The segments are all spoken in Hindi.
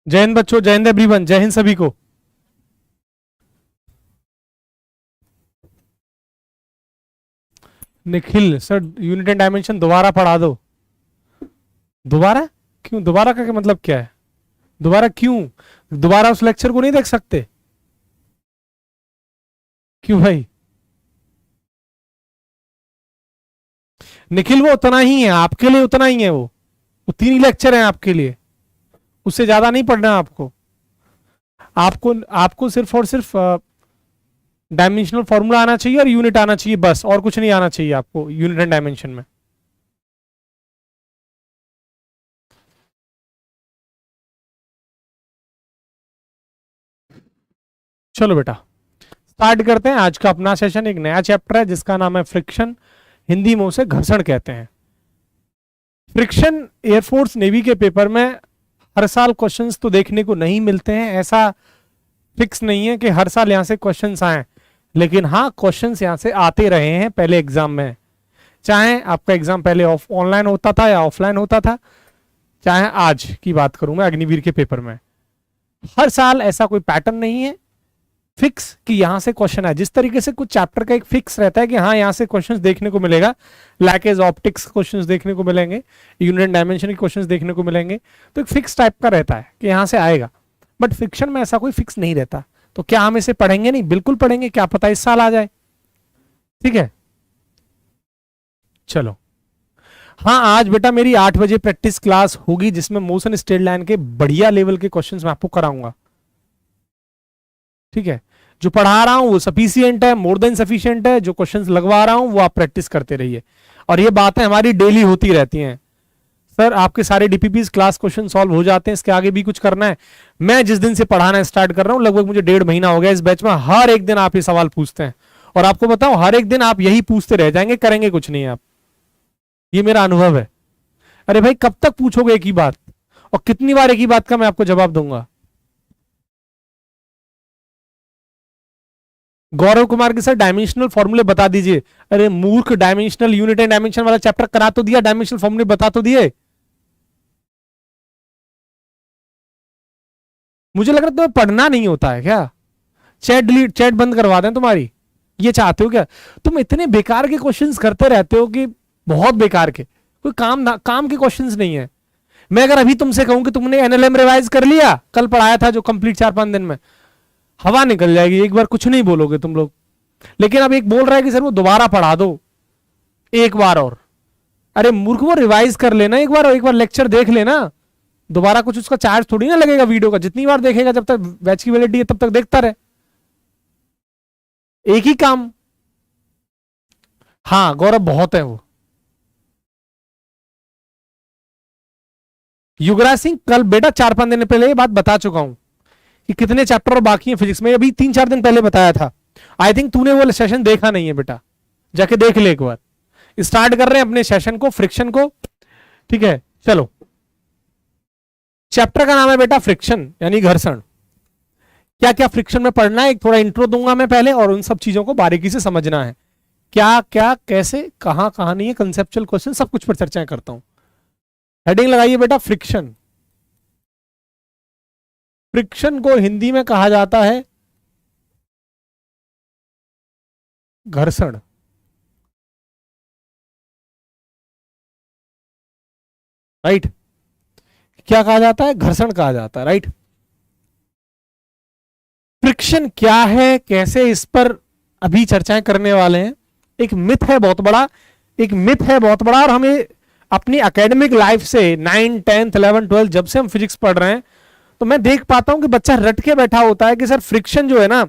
जय हिंद बच्चों, जय हिंद एवरीवन, जय हिंद सभी को। Nikhil sir, unit and dimension दोबारा पढ़ा दो। दोबारा क्यों? दोबारा का मतलब क्या है? दोबारा क्यों? दोबारा उस लेक्चर को नहीं देख सकते? क्यों भाई? निखिल वो उतना ही है आपके लिए, उतना ही है वो 3 ही लेक्चर हैं आपके लिए, उससे ज्यादा नहीं पढ़ना आपको। आपको आपको सिर्फ और सिर्फ डायमेंशनल फॉर्मूला आना चाहिए और यूनिट आना चाहिए, बस और कुछ नहीं आना चाहिए आपको यूनिट एंड डायमेंशन में। चलो बेटा स्टार्ट करते हैं आज का अपना सेशन। एक नया चैप्टर है जिसका नाम है फ्रिक्शन, हिंदी में उसे घर्षण कहते हैं। फ्रिक्शन एयरफोर्स नेवी के पेपर में हर साल क्वेश्चंस तो देखने को नहीं मिलते हैं, ऐसा फिक्स नहीं है कि हर साल यहां से क्वेश्चंस आए, लेकिन हाँ क्वेश्चंस यहां से आते रहे हैं पहले एग्जाम में। चाहे आपका एग्जाम पहले ऑनलाइन होता था या ऑफलाइन होता था, चाहे आज की बात करूं मैं अग्निवीर के पेपर में, हर साल ऐसा कोई पैटर्न नहीं है फिक्स कि यहां से क्वेश्चन है। जिस तरीके से कुछ चैप्टर का एक फिक्स रहता है कि हाँ यहां से क्वेश्चंस देखने को मिलेगा, लाइक एज ऑप्टिक्स क्वेश्चंस देखने को मिलेंगे, यूनिट डायमेंशन के क्वेश्चंस देखने को मिलेंगे, तो एक फिक्स टाइप का रहता है कि यहां से आएगा। बट फिक्शन में ऐसा कोई फिक्स नहीं रहता। तो क्या हम इसे पढ़ेंगे? नहीं, बिल्कुल पढ़ेंगे, क्या पता इस साल आ जाए। ठीक है, चलो। हाँ आज बेटा मेरी 8 बजे प्रैक्टिस क्लास होगी जिसमें मोशन स्ट्रेट लाइन के बढ़िया लेवल के क्वेश्चंस मैं आपको कराऊंगा। ठीक है, जो पढ़ा रहा हूं वो सफिशियंट है, मोर देन सफिशियंट है। जो क्वेश्चंस लगवा रहा हूं वो आप प्रैक्टिस करते रहिए, और ये बातें हमारी डेली होती रहती हैं। सर आपके सारे डीपीपीज क्लास क्वेश्चन सॉल्व हो जाते हैं, इसके आगे भी कुछ करना है? मैं जिस दिन से पढ़ाना स्टार्ट कर रहा हूं, लगभग मुझे 1.5 महीना हो गया इस बैच में, हर एक दिन आप ये सवाल पूछते हैं, और आपको बताऊं हर एक दिन आप यही पूछते रह जाएंगे, करेंगे कुछ नहीं आप। ये मेरा अनुभव है। अरे भाई कब तक पूछोगे एक ही बात, और कितनी बार एक ही बात का मैं आपको जवाब दूंगा? गौरव कुमार के सर डायमेंशनल फॉर्मूले बता दीजिए। अरे मूर्ख, डायमेंशनल यूनिट एंड डायमेंशन वाला चैप्टर करा तो दिया, डायमेंशनल फॉर्मूले बता तो दिए। मुझे लग रहा है तुम्हें पढ़ना नहीं होता है क्या? चैट डिलीट, चैट बंद करवा दें तुम्हारी, ये चाहते हो क्या? तुम इतने बेकार के क्वेश्चंस करते रहते हो कि बहुत बेकार के, कोई काम ना काम के क्वेश्चंस नहीं है। मैं अगर अभी तुमसे कहूं कि तुमने एनएलएम रिवाइज कर लिया, कल पढ़ाया था जो कंप्लीट 4-5 दिन में, हवा निकल जाएगी, एक बार कुछ नहीं बोलोगे तुम लोग। लेकिन अब एक बोल रहा है कि सर वो दोबारा पढ़ा दो एक बार और। अरे मूर्ख, वो रिवाइज कर लेना एक बार, और एक बार लेक्चर देख लेना। दोबारा कुछ उसका चार्ज थोड़ी ना लगेगा वीडियो का, जितनी बार देखेगा, जब तक बैच की वैलिडिटी है तब तक देखता रहे, एक ही काम। हाँ गौरव बहुत है वो। युवराज सिंह कल बेटा 4-5 दिन पहले ये बात बता चुका हूं कि कितने चैप्टर और बाकी हैं फिजिक्स में, अभी 3-4 दिन पहले बताया था। आई थिंक तूने वो सेशन देखा नहीं है बेटा, जाके देख ले एक बार। स्टार्ट कर रहे हैं अपने सेशन को, फ्रिक्शन को। ठीक है चलो, चैप्टर का नाम है बेटा फ्रिक्शन यानी घर्षण। क्या क्या फ्रिक्शन में पढ़ना है, एक थोड़ा इंट्रो दूंगा मैं पहले, और उन सब चीजों को बारीकी से समझना है, क्या क्या कैसे कहां कहां नहीं है, कंसेप्चुअल क्वेश्चन सब कुछ पर चर्चाएं करता हूं। हेडिंग लगाइए बेटा फ्रिक्शन। फ्रिक्शन को हिंदी में कहा जाता है घर्षण। राइट, क्या कहा जाता है? घर्षण कहा जाता है। राइट, फ्रिक्शन क्या है, कैसे, इस पर अभी चर्चाएं करने वाले हैं। एक मिथ है बहुत बड़ा, एक मिथ है बहुत बड़ा, और हमें अपनी एकेडमिक लाइफ से 9, 10, 11, 12 जब से हम फिजिक्स पढ़ रहे हैं, तो मैं देख पाता हूं कि बच्चा रट के बैठा होता है कि सर फ्रिक्शन जो है ना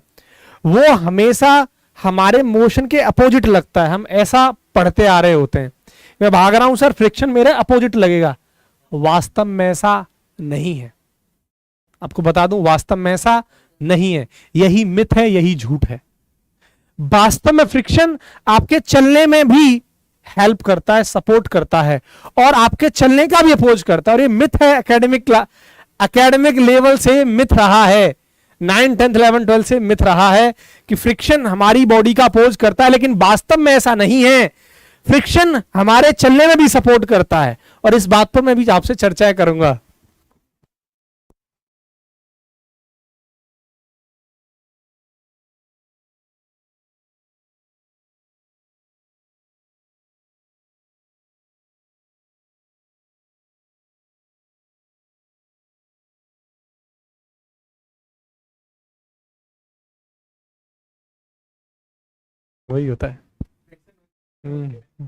वो हमेशा हमारे मोशन के अपोजिट लगता है, हम ऐसा पढ़ते आ रहे होते हैं। मैं भाग रहा हूं सर, फ्रिक्शन मेरे अपोजिट लगेगा। वास्तव में ऐसा नहीं है, आपको बता दूं वास्तव में ऐसा नहीं है। यही मिथ है, यही झूठ है। वास्तव में फ्रिक्शन आपके चलने में भी हेल्प करता है, सपोर्ट करता है, और आपके चलने का भी अपोज करता है। और ये मिथ है, एकेडमिक लेवल से मिथ रहा है, 9, 10, 11, 12 से मिथ रहा है कि फ्रिक्शन हमारी बॉडी का अपोज करता है, लेकिन वास्तव में ऐसा नहीं है। फ्रिक्शन हमारे चलने में भी सपोर्ट करता है, और इस बात पर मैं भी आपसे चर्चा करूंगा। वही होता है। हम्म।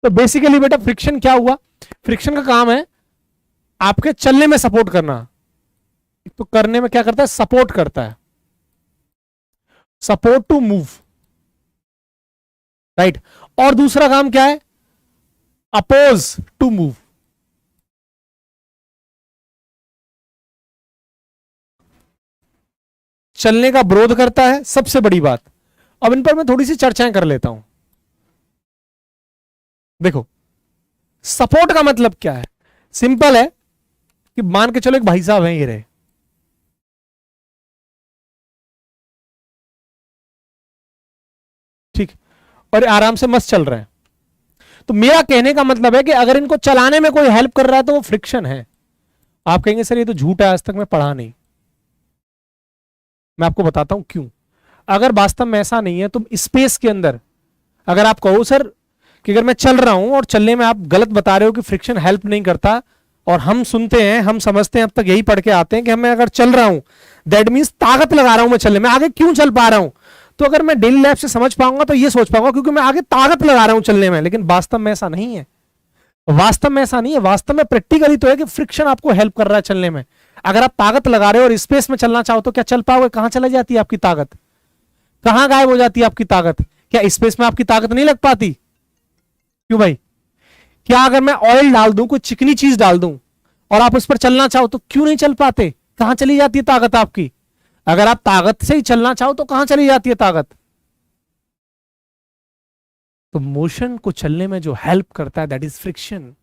तो बेसिकली बेटा फ्रिक्शन क्या हुआ? फ्रिक्शन का काम है आपके चलने में सपोर्ट करना। तो करने में क्या करता है? सपोर्ट करता है, सपोर्ट टू मूव, राइट। और दूसरा काम क्या है? Oppose to move. चलने का विरोध करता है, सबसे बड़ी बात। अब इन पर मैं थोड़ी सी चर्चाएं कर लेता हूं। देखो, सपोर्ट का मतलब क्या है? सिंपल है कि मान के चलो एक भाई साहब हैं, ये रहे, ठीक, और आराम से मस्त चल रहे हैं। तो मेरा कहने का मतलब है कि अगर इनको चलाने में कोई हेल्प कर रहा है तो वो फ्रिक्शन है। आप कहेंगे सर ये तो झूठ है, आज तक मैं पढ़ा नहीं। मैं आपको बताता हूं क्यों। अगर वास्तव में ऐसा नहीं है तो स्पेस के अंदर अगर आप कहो सर कि अगर मैं चल रहा हूं और चलने में आप गलत बता रहे हो कि फ्रिक्शन हेल्प नहीं करता, और हम सुनते हैं, हम समझते हैं, अब तक यही पढ़ के आते हैं कि मैं अगर चल रहा हूं दैट मीन्स ताकत लगा रहा हूं मैं चलने में, आगे क्यों चल पा रहा हूं? तो अगर मैं डेली लाइफ से समझ पाऊंगा तो ये सोच पाऊंगा क्योंकि मैं आगे ताकत लगा रहा हूं चलने में। लेकिन वास्तव में ऐसा नहीं है, वास्तव में ऐसा नहीं है। वास्तव में प्रैक्टिकली तो है कि फ्रिक्शन आपको हेल्प कर रहा है चलने में। अगर आप ताकत लगा रहे हो और स्पेस में चलना चाहो तो क्या चल पाओगे? कहां चली जाती है आपकी ताकत? कहां गायब हो जाती है आपकी ताकत? क्या स्पेस में आपकी ताकत नहीं लग पाती? क्यों भाई? क्या अगर मैं ऑयल डाल दूं, कोई चिकनी चीज डाल दूं और आप उस पर चलना चाहो तो क्यों नहीं चल पाते? कहां चली जाती है ताकत आपकी? अगर आप ताकत से ही चलना चाहो तो कहां चली जाती है ताकत? तो मोशन को चलने में जो हेल्प करता है दैट इज फ्रिक्शन।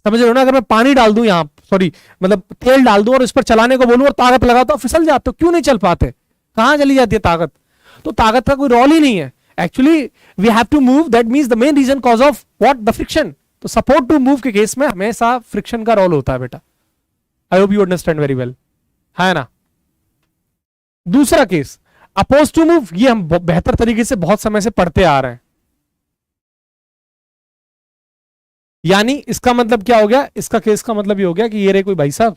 समझ रहे हो ना? अगर मैं पानी डाल दूं यहां, सॉरी मतलब तेल डाल दूं और इस पर चलाने को बोलूं और ताकत लगाओ तो फिसल जाते हो, क्यों नहीं चल पाते? कहां चली जाती है ताकत? तो ताकत का कोई रोल ही नहीं है actually. We have to move, that means the main reason cause of what? The friction. तो सपोर्ट टू मूव के केस में हमेशा फ्रिक्शन का रोल होता है बेटा। I hope you understand very well, है ना? दूसरा केस अपोज टू मूव, ये हम बेहतर तरीके से बहुत समय से पढ़ते आ रहे हैं। यानी इसका मतलब क्या हो गया? इसका केस का मतलब ये हो गया कि ये रहे कोई भाई साहब,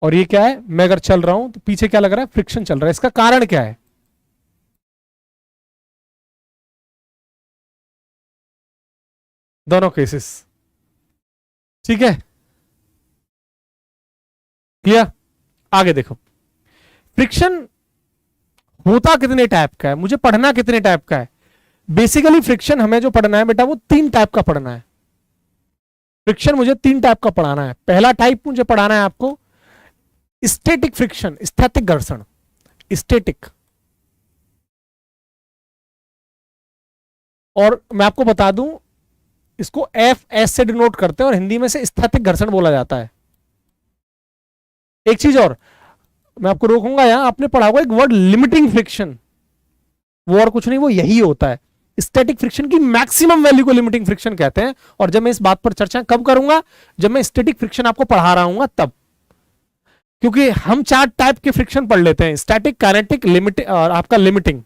और ये क्या है? मैं अगर चल रहा हूं तो पीछे क्या लग रहा है? फ्रिक्शन चल रहा है। इसका कारण क्या है? दोनों केसेस, ठीक है, क्लियर? आगे देखो, फ्रिक्शन होता कितने टाइप का है, मुझे पढ़ना कितने टाइप का है? बेसिकली फ्रिक्शन हमें जो पढ़ना है बेटा वो तीन टाइप का पढ़ना है। फ्रिक्शन मुझे तीन टाइप का पढ़ाना है। पहला टाइप मुझे पढ़ाना है आपको स्टैटिक फ्रिक्शन, स्थैतिक घर्षण, स्टैटिक। और मैं आपको बता दूं, इसको एफ एस से डिनोट करते हैं और हिंदी में से स्थैतिक घर्षण बोला जाता है। एक चीज और मैं आपको रोकूंगा, यहां आपने पढ़ा होगा एक वर्ड लिमिटिंग फ्रिक्शन। वो और कुछ नहीं, वो यही होता है। स्टैटिक फ्रिक्शन की मैक्सिमम वैल्यू को लिमिटिंग फ्रिक्शन कहते हैं। और जब मैं इस बात पर चर्चा कब करूंगा? जब मैं स्टैटिक फ्रिक्शन आपको पढ़ा रहा हूं तब। क्योंकि हम चार टाइप के फ्रिक्शन पढ़ लेते हैं, स्टैटिक, काइनेटिक, लिमिटिंग और आपका लिमिटिंग।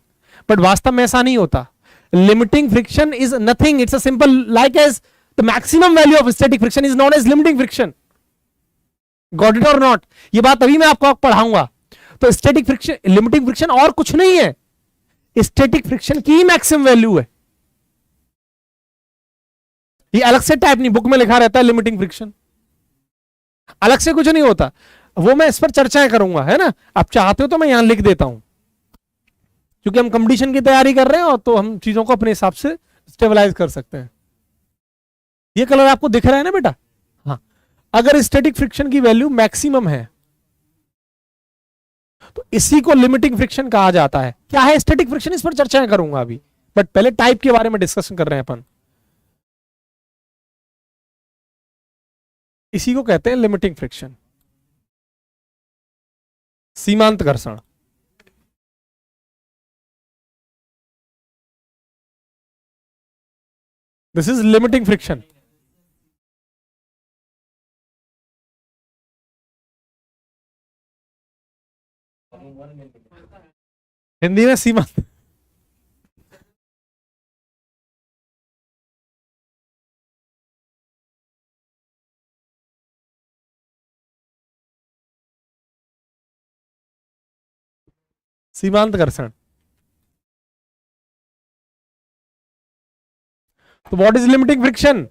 बट वास्तव में ऐसा नहीं होता। Limiting friction is nothing, it's a simple like as the maximum value of static friction is known as limiting friction. Got it और नॉट? ये बात अभी मैं आपको पढ़ाऊंगा। तो स्टैटिक फ्रिक्शन, लिमिटिंग फ्रिक्शन और कुछ नहीं है, स्टैटिक फ्रिक्शन की मैक्सिमम वैल्यू है। ये अलग से टाइप नहीं, बुक में लिखा रहता है लिमिटिंग फ्रिक्शन, अलग से कुछ नहीं होता। वो मैं इस पर चर्चाएं करूंगा, है ना? आप चाहते हो तो मैं यहां लिख देता हूं, क्योंकि हम कंपटीशन की तैयारी कर रहे हैं और तो हम चीजों को अपने हिसाब से स्टेबलाइज कर सकते हैं। ये कलर आपको दिख रहा है ना बेटा? हाँ। अगर स्टैटिक फ्रिक्शन की वैल्यू मैक्सिमम है तो इसी को लिमिटिंग फ्रिक्शन कहा जाता है। क्या है स्टैटिक फ्रिक्शन, इस पर चर्चाएं करूंगा अभी, बट पहले टाइप के बारे में डिस्कशन कर रहे हैं अपन। इसी को कहते हैं लिमिटिंग फ्रिक्शन, सीमांत घर्षण। This is limiting friction. Hindi में सीमांत। सीमांत घर्षण। तो what is limiting friction?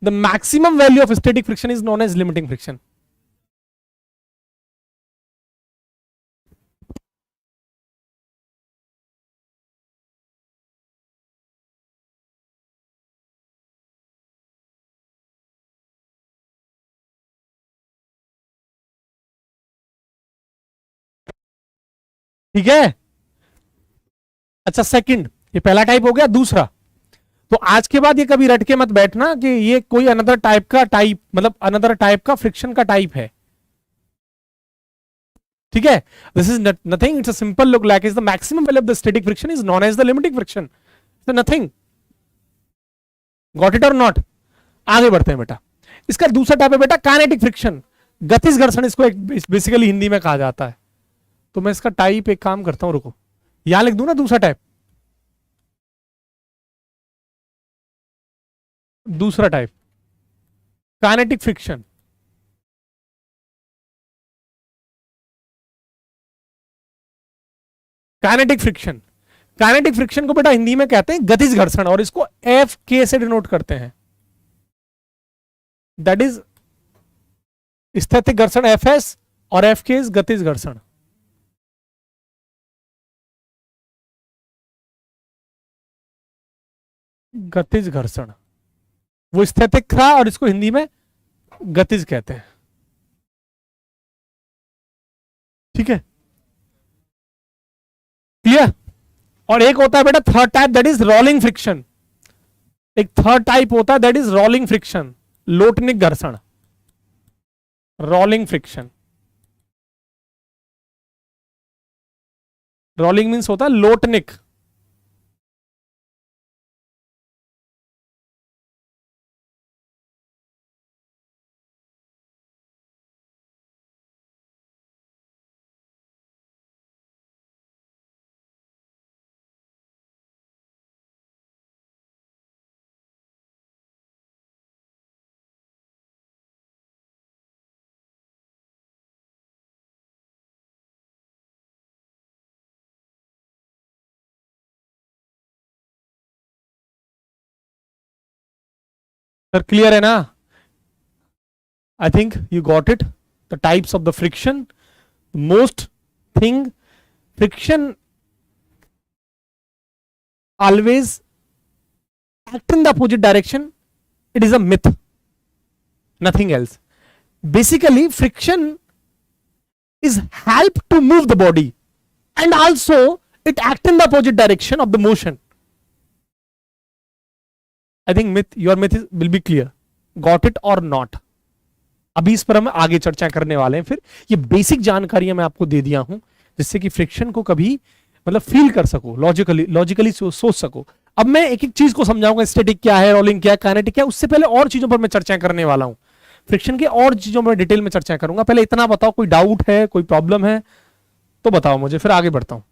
The maximum value of static friction is known as limiting friction. ठीक है। अच्छा सेकंड, ये पहला टाइप हो गया। दूसरा, तो आज के बाद ये कभी रट के मत बैठना कि ये कोई अनदर टाइप का टाइप, मतलब अनदर टाइप का फ्रिक्शन का टाइप है। ठीक है, this is nothing, it's a simple look like is the maximum value of the static friction is known as the limiting friction. It's nothing. Got it और नॉट? आगे बढ़ते हैं बेटा। इसका दूसरा टाइप है बेटा काइनेटिक फ्रिक्शन, गतिज घर्षण इसको बेसिकली हिंदी में कहा जाता है। तो मैं इसका टाइप एक काम करता हूं, रुको यहां लिख दूं ना दूसरा टाइप। दूसरा type kinetic friction. Kinetic friction, kinetic friction को बेटा हिंदी में कहते हैं गतिज घर्षण, और इसको एफ के से डिनोट करते हैं। दैट इज स्थैतिक घर्षण एफ एस, और एफ के इज गतिज घर्षण। गतिज घर्षण वो स्थैतिक था, और इसको हिंदी में गतिज कहते हैं। ठीक है, क्लियर? और एक होता है बेटा third type, that is rolling friction. एक थर्ड टाइप होता है दैट इज रोलिंग फ्रिक्शन, लोटनिक घर्षण। रोलिंग फ्रिक्शन, रोलिंग मीन्स होता है लोटनिक। सर क्लियर है ना? I think you got it. The types of the friction. Most thing, friction always act in the opposite direction. It is a myth. Nothing else. Basically, friction is help to move the body, and also it act in the opposite direction of the motion. I think myth, your myth will be clear. Got it or not? अभी इस पर हम आगे चर्चा करने वाले हैं। फिर ये बेसिक जानकारियां मैं आपको दे दिया हूं, जिससे कि फ्रिक्शन को कभी मतलब फील कर सको, लॉजिकली सोच सको। अब मैं एक एक चीज को समझाऊंगा, स्टैटिक क्या है, रोलिंग क्या है, काइनेटिक क्या है। उससे पहले और चीजों पर मैं चर्चा करने वाला हूं, फ्रिक्शन के और चीजों में डिटेल में चर्चा करूंगा। पहले इतना बताओ, कोई डाउट है, कोई प्रॉब्लम है तो बताओ मुझे, फिर आगे बढ़ता हूं।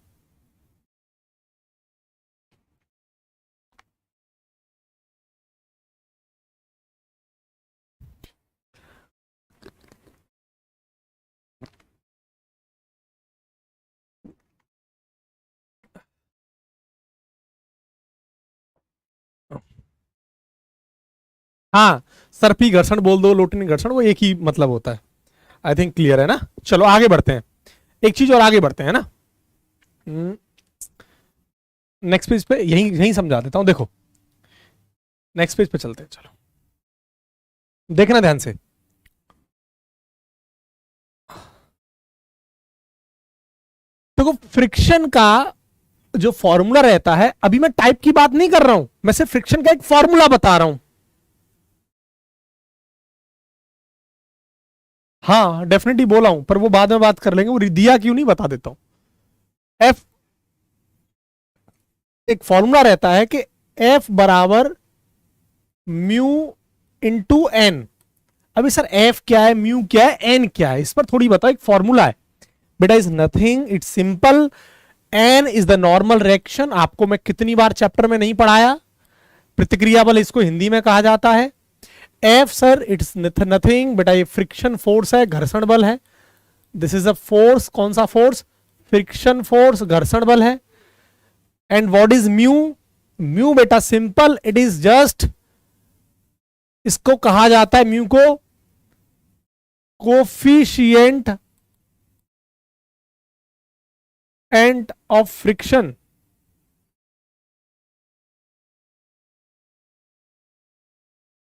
हाँ, सर्पी घर्षण बोल दो, लोटनी घर्षण, वो एक ही मतलब होता है। आई थिंक क्लियर है ना? चलो आगे बढ़ते हैं, एक चीज और आगे बढ़ते हैं ना। नेक्स्ट पेज पे यही यही समझा देता हूं। देखो नेक्स्ट पेज पे चलते हैं, चलो देखना ध्यान से। देखो फ्रिक्शन का जो फॉर्मूला रहता है, अभी मैं टाइप की बात नहीं कर रहा हूं, मैं सिर्फ फ्रिक्शन का एक फॉर्मूला बता रहा हूं। हाँ डेफिनेटली बोला हूं, पर वो बाद में बात कर लेंगे, वो दिया क्यों नहीं बता देता हूं। एफ एक फॉर्मूला रहता है कि एफ बराबर म्यू इंटू एन। अभी सर एफ क्या है, म्यू क्या है, एन क्या है, इस पर थोड़ी बताओ। एक फॉर्मूला है बेटा, is nothing, it's simple. N is the normal reaction. आपको मैं कितनी बार चैप्टर में नहीं पढ़ाया, प्रतिक्रिया बल इसको हिंदी में कहा जाता है। एफ सर इट्स नथिंग बेटा, ये फ्रिक्शन फोर्स है, घर्षण बल है। दिस इज अ फोर्स, कौन सा फोर्स? फ्रिक्शन फोर्स घर्षण बल है। And what is mu? Mu बेटा सिंपल, इट इज जस्ट, इसको कहा जाता है म्यू को कोफिशिएंट एंड ऑफ फ्रिक्शन।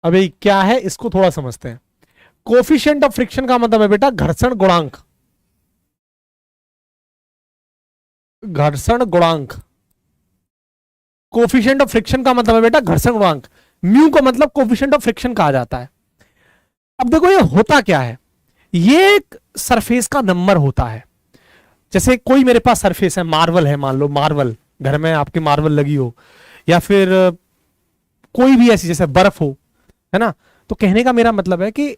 अभी क्या है इसको थोड़ा समझते हैं। कोफिशिएंट ऑफ फ्रिक्शन का मतलब है बेटा घर्षण गुणांक। घर्षण गुणांक। कोफिशिएंट ऑफ फ्रिक्शन का मतलब है बेटा घर्षण गुणांक। म्यू को मतलब कोफिशिएंट ऑफ फ्रिक्शन कहा जाता है। अब देखो ये होता क्या है, ये एक सरफेस का नंबर होता है। जैसे कोई मेरे पास सरफेस है, मार्बल है, मान लो मार्बल, घर में आपकी मार्बल लगी हो, या फिर कोई भी ऐसी जैसे बर्फ हो, है ना। तो कहने का मेरा मतलब है कि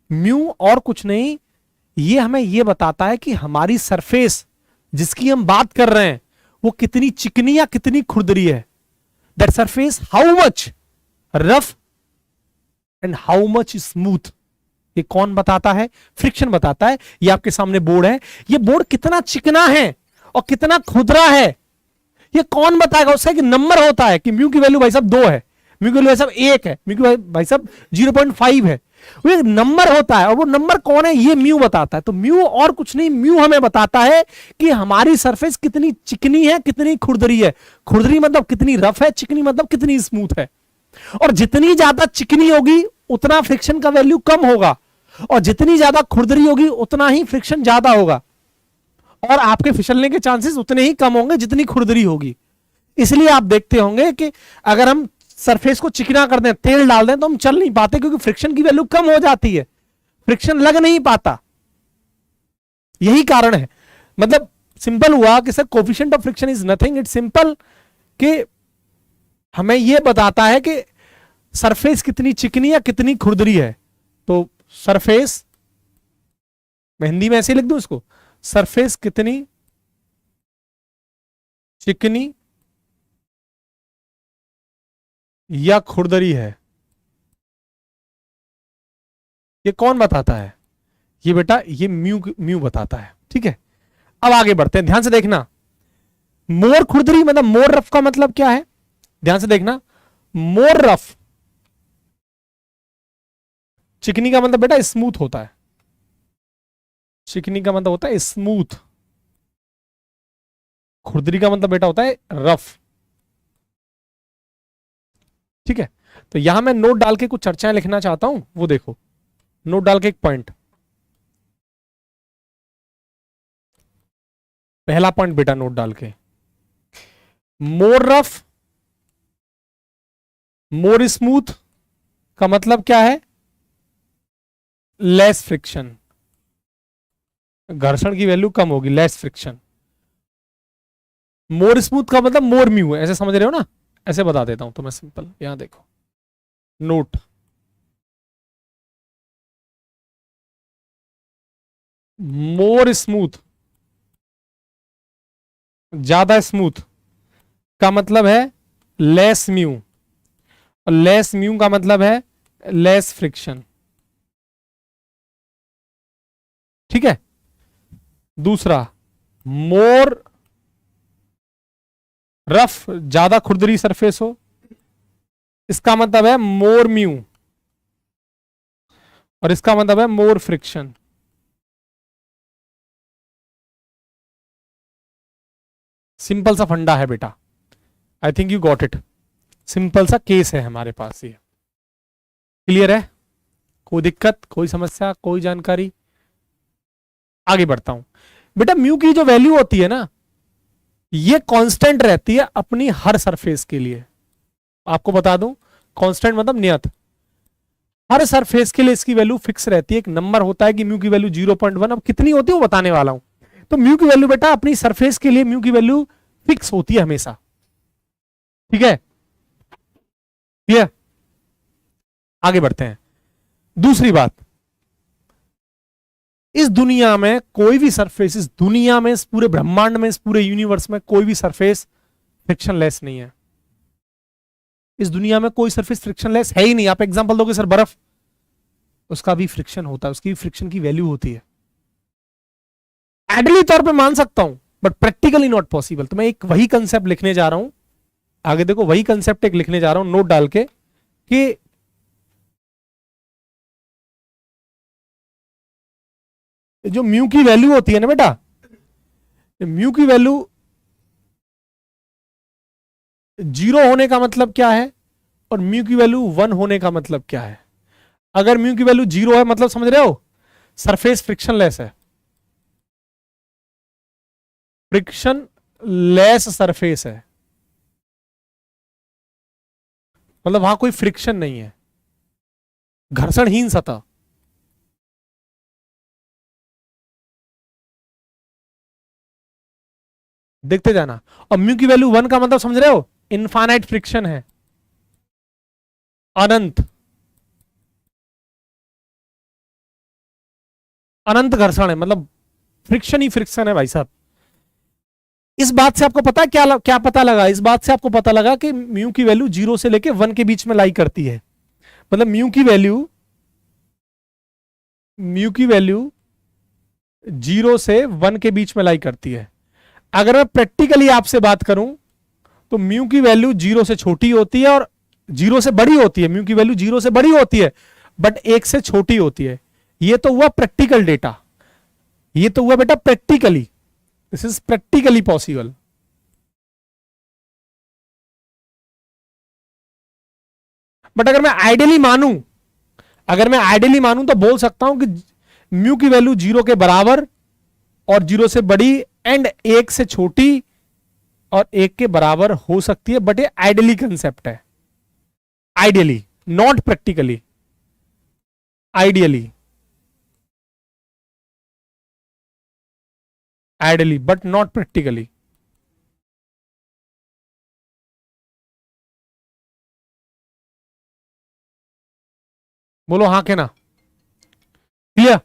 म्यू और कुछ नहीं, ये हमें ये बताता है कि हमारी सरफेस जिसकी हम बात कर रहे हैं वो कितनी चिकनी या कितनी खुरदरी है। That surface how much rough and how much smooth. ये कौन बताता है? फ्रिक्शन बताता है। ये आपके सामने बोर्ड है, ये बोर्ड कितना चिकना है और कितना खुरदरा है ये कौन बताएगा? उसका एक नंबर होता है कि म्यू की वैल्यू भाई साहब 2 है, म्यू की वैल्यू भाई साहब 1 है, म्यू की भाई साहब 0.5 है। वो एक नंबर होता है और वो नंबर कौन है? ये म्यू बताता है। तो म्यू और कुछ नहीं, म्यू हमें बताता है कि हमारी सरफेस कितनी चिकनी है, कितनी खुरदरी है। खुरदरी मतलब कितनी रफ है, चिकनी मतलब कितनी स्मूथ है। और जितनी ज्यादा चिकनी होगी उतना फ्रिक्शन का वैल्यू कम होगा, और जितनी ज्यादा खुरदरी होगी उतना ही फ्रिक्शन ज्यादा होगा, और आपके फिसलने के चांसेस उतने ही कम होंगे जितनी खुरदरी होगी। इसलिए आप देखते होंगे कि अगर हम सरफेस को चिकना कर दें, तेल डाल दें, तो हम चल नहीं पाते क्योंकि फ्रिक्शन की वैल्यू कम हो जाती है, फ्रिक्शन लग नहीं पाता। यही कारण है। मतलब सिंपल हुआ कि sir coefficient of friction is nothing, it's simple कि हमें यह बताता है कि सरफेस कितनी चिकनी या कितनी खुरदरी है। तो सरफेस, मैं हिंदी में ऐसे लिख दूं इसको, सरफेस कितनी चिकनी या खुरदरी है, ये कौन बताता है? ये बेटा ये म्यू बताता है। ठीक है, अब आगे बढ़ते हैं, ध्यान से देखना। मोर खुरदरी मतलब मोर रफ का मतलब क्या है? ध्यान से देखना, मोर रफ, चिकनी का मतलब बेटा स्मूथ होता है। चिकनी का मतलब होता है स्मूथ, खुरदरी का मतलब बेटा होता है रफ। ठीक है, तो यहां मैं नोट डाल के कुछ चर्चाएं लिखना चाहता हूं, वो देखो, नोट डाल के एक पॉइंट। पहला पॉइंट बेटा नोट डाल के, मोर रफ मोर स्मूथ का मतलब क्या है? लेस फ्रिक्शन, घर्षण की वैल्यू कम होगी, लेस फ्रिक्शन। मोर स्मूथ का मतलब मोर म्यू है, ऐसे समझ रहे हो ना? ऐसे बता देता हूं तो मैं सिंपल, यहां देखो नोट, मोर स्मूथ, ज्यादा स्मूथ का मतलब है लेस म्यू, और लेस म्यू का मतलब है लेस फ्रिक्शन। ठीक है, दूसरा मोर रफ, ज्यादा खुरदरी सरफेस हो, इसका मतलब है मोर म्यू, और इसका मतलब है मोर फ्रिक्शन। सिंपल सा फंडा है बेटा, I think you got it. Simple सा केस है हमारे पास, ये क्लियर है? कोई दिक्कत, कोई समस्या, कोई जानकारी? आगे बढ़ता हूं बेटा। म्यू की जो वैल्यू होती है ना, ये कांस्टेंट रहती है अपनी हर सरफेस के लिए। आपको बता दूं, कांस्टेंट मतलब नियत, हर सरफेस के लिए इसकी वैल्यू फिक्स रहती है। एक नंबर होता है कि म्यू की वैल्यू 0.1, अब कितनी होती है वो बताने वाला हूं। तो म्यू की वैल्यू बेटा अपनी सरफेस के लिए म्यू की वैल्यू फिक्स होती है हमेशा। ठीक है, ये आगे बढ़ते हैं। दूसरी बात, इस दुनिया में कोई भी सरफेस, इस दुनिया में, इस पूरे ब्रह्मांड में, इस पूरे यूनिवर्स में कोई भी सरफेस फ्रिक्शनलेस नहीं है। इस दुनिया में कोई सरफेस फ्रिक्शनलेस है ही नहीं। आप एग्जांपल दोगे सर बर्फ, उसका भी फ्रिक्शन होता है, उसकी फ्रिक्शन की वैल्यू होती है। एडली तौर पे मान सकता हूं बट प्रैक्टिकली नॉट पॉसिबल। तो मैं एक वही कंसेप्ट लिखने जा रहा हूं, आगे देखो, वही कंसेप्ट एक लिखने जा रहा हूं नोट डाल के कि जो म्यू की वैल्यू होती है ना बेटा, म्यू की वैल्यू 0 होने का मतलब क्या है और म्यू की वैल्यू 1 होने का मतलब क्या है। अगर म्यू की वैल्यू 0 है मतलब समझ रहे हो सरफेस फ्रिक्शनलेस है, फ्रिक्शन लेस सरफेस है, मतलब वहां कोई फ्रिक्शन नहीं है, घर्षणहीन सतह। देखते जाना। और म्यू की वैल्यू 1 का मतलब समझ रहे हो इनफाइनाइट फ्रिक्शन है, अनंत अनंत घर्षण है, मतलब फ्रिक्शन ही फ्रिक्शन है भाई साहब। इस बात से आपको पता है क्या क्या पता लगा, इस बात से आपको पता लगा कि म्यू की वैल्यू 0 से लेके 1 के बीच में लाई करती है। मतलब म्यू की वैल्यू 0 से 1 के बीच में लाई करती है। अगर मैं प्रैक्टिकली आपसे बात करूं तो म्यू की वैल्यू 0 से छोटी होती है और 0 से बड़ी होती है, म्यू की वैल्यू 0 से बड़ी होती है बट 1 से छोटी होती है। ये तो हुआ प्रैक्टिकल डेटा, ये तो हुआ बेटा practically, this is practically possible. But अगर मैं आइडियली मानूं तो बोल सकता हूं कि म्यू की वैल्यू 0 के बराबर और 0 से बड़ी एंड 1 से छोटी और 1 के बराबर हो सकती है, बट ये आइडियली कंसेप्ट है, ideally not practically, ideally ideally but not practically. बोलो हाँ के ना, क्लियर।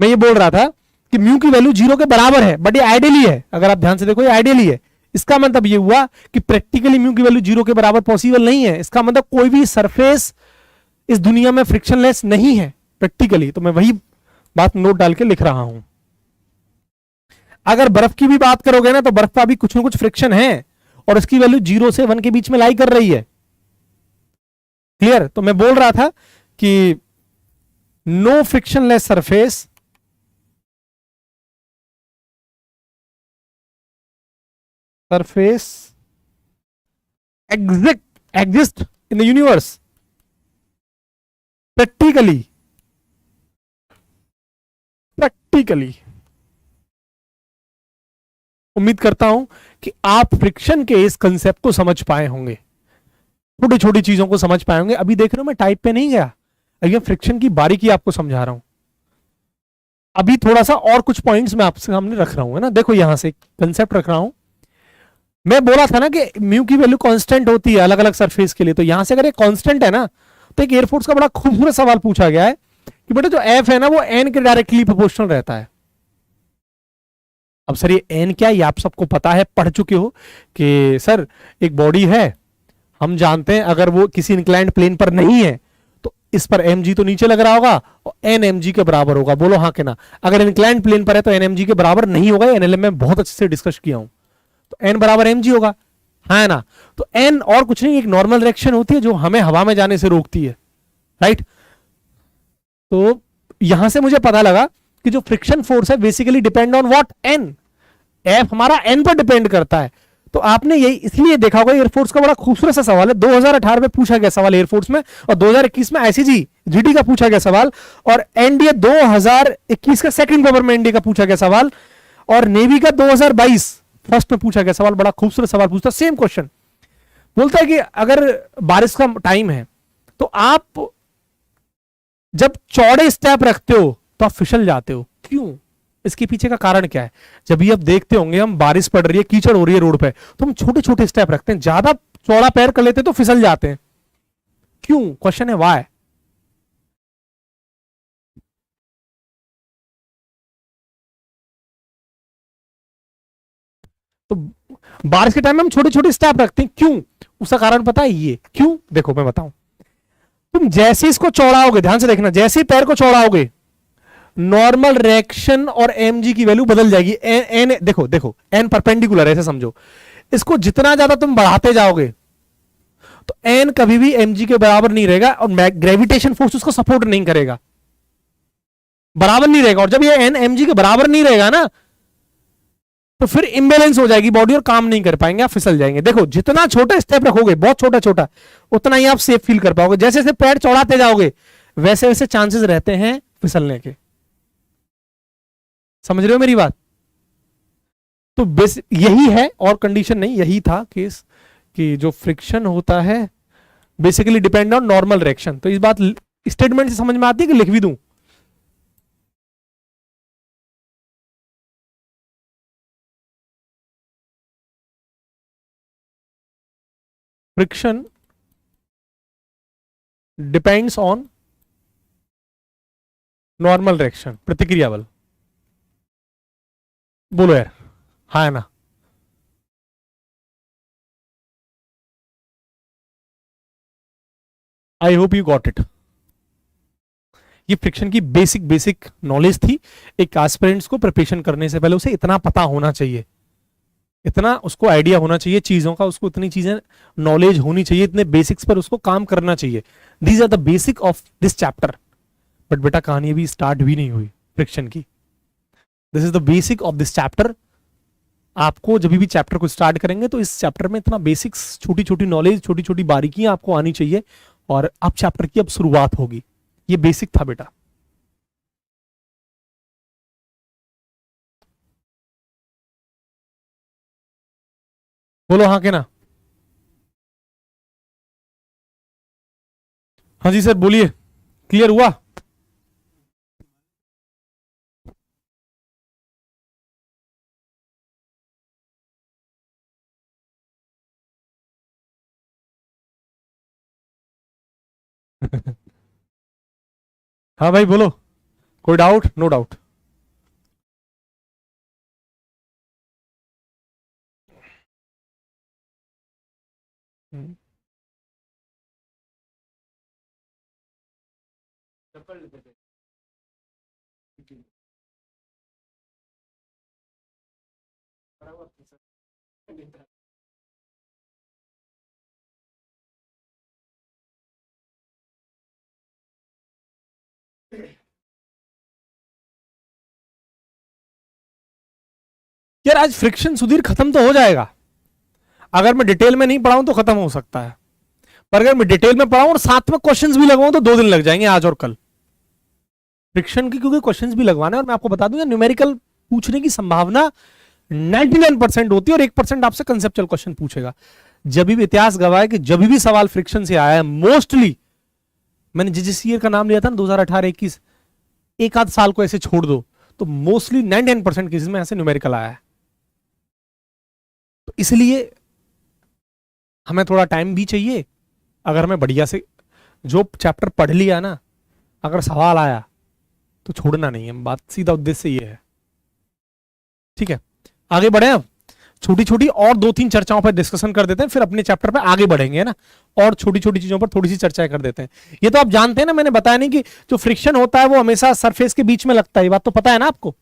मैं ये बोल रहा था कि म्यू की वैल्यू 0 के बराबर है बट ये आइडियली है, अगर आप ध्यान से देखो ये आइडियली है। इसका मतलब ये हुआ कि प्रैक्टिकली म्यू की वैल्यू 0 के बराबर पॉसिबल नहीं है, इसका मतलब कोई भी सरफेस इस दुनिया में फ्रिक्शनलेस नहीं है प्रैक्टिकली। तो मैं वही बात नोट डाल के लिख रहा हूं। अगर बर्फ की भी बात करोगे ना तो बर्फ का भी कुछ ना कुछ फ्रिक्शन है और इसकी वैल्यू 0 से 1 के बीच में लाई कर रही है, क्लियर। तो मैं बोल रहा था कि no frictionless surface exist in the universe practically उम्मीद करता हूं कि आप फ्रिक्शन के इस कंसेप्ट को समझ पाए होंगे, छोटी छोटी चीजों को समझ पाए होंगे। अभी देख रहे हो मैं टाइप पे नहीं गया, अभी फ्रिक्शन की बारीकी आपको समझा रहा हूं। अभी थोड़ा सा और कुछ पॉइंट्स मैं आपके सामने रख रहा हूं, है ना। देखो यहां से कंसेप्ट रख रहा हूं। मैं बोला था ना कि म्यू की वैल्यू कांस्टेंट होती है अलग अलग सरफेस के लिए, तो यहां से अगर ये कांस्टेंट है ना, तो एक एयरफोर्स का बड़ा खूबसूरत सवाल पूछा गया है कि बेटा जो एफ है ना वो एन के डायरेक्टली प्रोपोर्शनल रहता है। अब सर ये एन क्या, ये आप सबको पता है, पढ़ चुके हो कि सर एक बॉडी है, हम जानते हैं अगर वो किसी इंक्लाइंड प्लेन पर नहीं है तो इस पर एम जी तो नीचे लग रहा होगा और एन एम जी के बराबर होगा। बोलो हाँ के ना। अगर इंक्लाइंड प्लेन पर है तो एन एम जी के बराबर नहीं होगा, एनएलएम में बहुत अच्छे से डिस्कस किया हूं। तो एन बराबर एम जी होगा, हाँ है ना। तो एन और कुछ नहीं, एक नॉर्मल रिएक्शन होती है जो हमें हवा में जाने से रोकती है, राइट। तो यहां से मुझे पता लगा कि जो फ्रिक्शन फोर्स है basically depend on what, N. F हमारा एन पर डिपेंड करता है। तो आपने यही इसलिए देखा होगा, एयरफोर्स का बड़ा खूबसूरत सा सवाल है, 2018 में पूछा गया सवाल एयरफोर्स में, और 2021 में आईसीजी जीडी का पूछा गया सवाल, और एनडीए 2021 का सेकंड पेपर में एनडीए का पूछा गया सवाल, और नेवी का 2022 फर्स्ट में पूछा गया सवाल। बड़ा खूबसूरत सवाल पूछता, सेम क्वेश्चन। बोलता है कि अगर बारिश का टाइम है तो आप जब चौड़े स्टेप रखते हो तो आप फिसल जाते हो, क्यों? इसके पीछे का कारण क्या है? जब भी आप देखते होंगे हम बारिश पड़ रही है, कीचड़ हो रही है रोड पे, तो हम छोटे छोटे स्टेप रखते हैं, ज्यादा चौड़ा पैर कर लेते हैं तो फिसल जाते हैं, क्यों? क्वेश्चन है व्हाई। तो बारिश के टाइम में हम छोटे छोटे स्टेप रखते हैं, क्यों? उसका कारण पता है ये क्यों? देखो मैं बताऊं। तुम जैसे इसको चौड़ाओगे, ध्यान से देखना, जैसे ही पैर को चौड़ाओगे नॉर्मल रिएक्शन और एम जी की वैल्यू बदल जाएगी। एन देखो देखो, एन परपेंडिकुलर है, ऐसे समझो। इसको जितना ज्यादा तुम बढ़ाते जाओगे तो एन कभी भी एम जी के बराबर नहीं रहेगा, और ग्रेविटेशन फोर्स उसको सपोर्ट नहीं करेगा, बराबर नहीं रहेगा। और जब ये एन एम जी के बराबर नहीं रहेगा ना, तो फिर इंबैलेंस हो जाएगी बॉडी और काम नहीं कर पाएंगे, आप फिसल जाएंगे। देखो जितना छोटा स्टेप रखोगे, बहुत छोटा छोटा, उतना ही आप सेफ फील कर पाओगे। जैसे जैसे पैर चौड़ाते जाओगे वैसे वैसे चांसेस रहते हैं फिसलने के। समझ रहे हो मेरी बात? तो बेस यही है, और कंडीशन नहीं, यही था केस कि जो फ्रिक्शन होता है basically depend on normal reaction. तो इस बात स्टेटमेंट से समझ में आती है कि लिख भी दूं? Friction depends on normal reaction, प्रतिक्रिया बल। बोलो यार, हाँ है ना। आई होप यू गॉट इट। ये फ्रिक्शन की बेसिक बेसिक नॉलेज थी। एक एस्पिरेंट्स को प्रिपरेशन करने से पहले उसे इतना पता होना चाहिए, इतना उसको आइडिया होना चाहिए चीजों का, उसको इतनी चीजें नॉलेज होनी चाहिए, इतने बेसिक्स पर उसको काम करना चाहिए। These are the basic of this chapter. But बेटा कहानी अभी स्टार्ट भी नहीं हुई फ्रिक्शन की। This is the basic of this chapter. आपको जब भी चैप्टर को स्टार्ट करेंगे तो इस चैप्टर में इतना बेसिक्स, छोटी छोटी नॉलेज, छोटी छोटी बारीकियां आपको आनी चाहिए, और अब चैप्टर की अब शुरुआत होगी। ये बेसिक था बेटा। बोलो हाँ के ना। हाँ जी सर बोलिए, क्लियर हुआ? हाँ भाई बोलो, कोई डाउट? No doubt. यार आज फ्रिक्शन सुधीर खत्म तो हो जाएगा। अगर मैं डिटेल में नहीं पढ़ाऊं तो खत्म हो सकता है, पर अगर मैं डिटेल में पढ़ाऊं और साथ में क्वेश्चंस भी लगवाऊं तो 2 दिन लग जाएंगे, आज और कल। फ्रिक्शन की क्योंकि क्वेश्चंस भी लगवाने, और मैं आपको बता दूंगा न्यूमेरिकल पूछने की संभावना 99% होती है और 1% आपसे कंसेप्चुअल क्वेश्चन पूछेगा। जब भी इतिहास गवाह है कि जब भी सवाल फ्रिक्शन से आया है, मोस्टली मैंने जिस ईयर का नाम लिया था ना 2018-21, एक आध साल को ऐसे छोड़ दो तो मोस्टली 99% केसेस में ऐसे न्यूमेरिकल आया है। तो इसलिए हमें थोड़ा टाइम भी चाहिए। अगर हमें बढ़िया से जो चैप्टर पढ़ लिया ना, अगर सवाल आया तो छोड़ना नहीं है, बात सीधा उद्देश्य ये है। ठीक है, आगे बढ़े। अब छोटी छोटी और 2-3 चर्चाओं पर डिस्कशन कर देते हैं, फिर अपने चैप्टर पे आगे बढ़ेंगे, है ना। और छोटी छोटी चीजों पर थोड़ी सी चर्चा कर देते हैं। ये तो आप जानते हैं ना, मैंने बताया नहीं कि जो फ्रिक्शन होता है वो हमेशा सरफेस के बीच में लगता है, ये बात तो पता है ना आपको।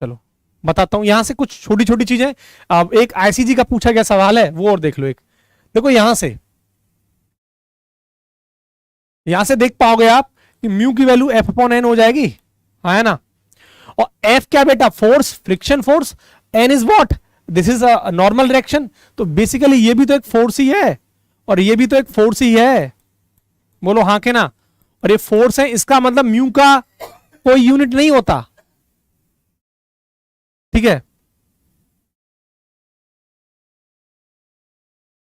चलो बताता हूं, यहां से कुछ छोटी छोटी चीजें। अब एक आईसीजी का पूछा गया सवाल है, वो और देख लो। एक देखो यहां से देख पाओगे आप कि म्यू की वैल्यू F/n हो जाएगी, है ना। और F क्या बेटा, force, friction force. N is what, this is a normal reaction. तो बेसिकली ये भी तो एक फोर्स ही है और ये भी तो एक फोर्स ही है, बोलो हाँ के ना। और ये फोर्स है, इसका मतलब म्यू का कोई यूनिट नहीं होता, ठीक है।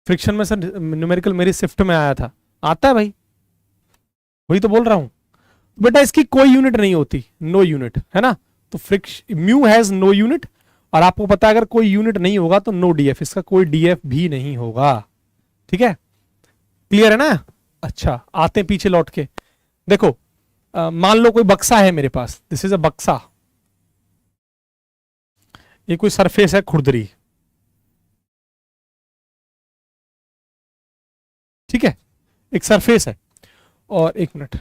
फ्रिक्शन में सर न्यूमेरिकल मेरी शिफ्ट में आया था, आता है भाई, वही तो बोल रहा हूं बेटा, इसकी कोई यूनिट नहीं होती, नो यूनिट, है ना। तो friction mu has no unit, और आपको पता है अगर कोई यूनिट नहीं होगा तो नो डीएफ, इसका कोई डीएफ भी नहीं होगा, ठीक है। क्लियर है ना। अच्छा, आते हैं पीछे लौट के। देखो मान लो कोई बक्सा है मेरे पास, दिस इज अ बक्सा, ये कोई सरफेस है खुरदरी, ठीक है, एक सरफेस है। और एक मिनट,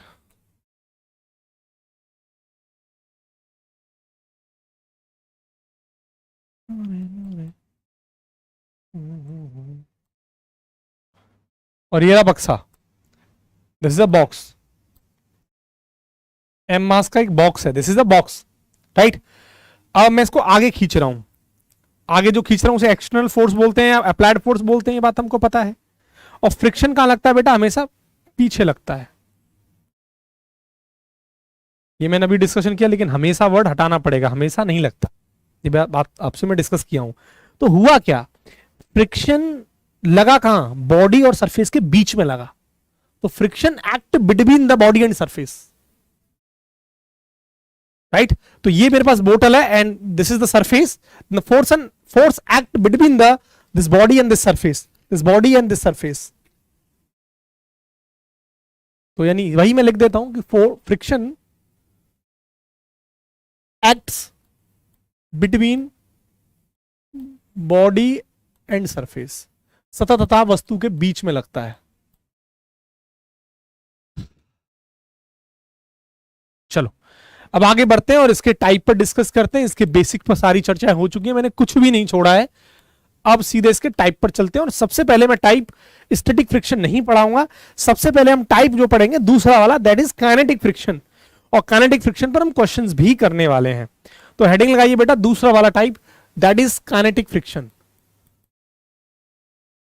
और ये रहा बक्सा, this is a box, M mass का एक बॉक्स है, this is a box, right. अब मैं इसको आगे खींच रहा हूं, आगे जो खींच रहा हूं उसे एक्सटर्नल फोर्स बोलते हैं या अप्लाइड फोर्स बोलते हैं, ये बात हमको पता है। और फ्रिक्शन कहां लगता है बेटा, हमेशा पीछे लगता है, ये मैंने अभी डिस्कशन किया, लेकिन हमेशा वर्ड हटाना पड़ेगा, हमेशा नहीं लगता, ये बात आपसे मैं डिस्कस किया हूं। तो हुआ क्या, फ्रिक्शन लगा कहां, बॉडी और सरफेस के बीच में लगा, तो friction act between the body and surface, right. तो ये मेरे पास बोतल है and this is the surface, the force act between the this body and this surface, this body and this surface. तो यानी वही मैं लिख देता हूं कि friction acts between body and surface, सतह तथा वस्तु के बीच में लगता है। चलो अब आगे बढ़ते हैं और इसके टाइप पर डिस्कस करते हैं। इसके बेसिक पर सारी चर्चाएं हो चुकी है, मैंने कुछ भी नहीं छोड़ा है। अब सीधे इसके टाइप पर चलते हैं, और सबसे पहले मैं टाइप स्टैटिक फ्रिक्शन नहीं पढ़ाऊंगा, सबसे पहले हम टाइप जो पढ़ेंगे दूसरा वाला, दैट इज काइनेटिक फ्रिक्शन। और काइनेटिक फ्रिक्शन पर हम क्वेश्चंस भी करने वाले हैं। तो हेडिंग लगाइए बेटा, दूसरा वाला type, that is kinetic friction.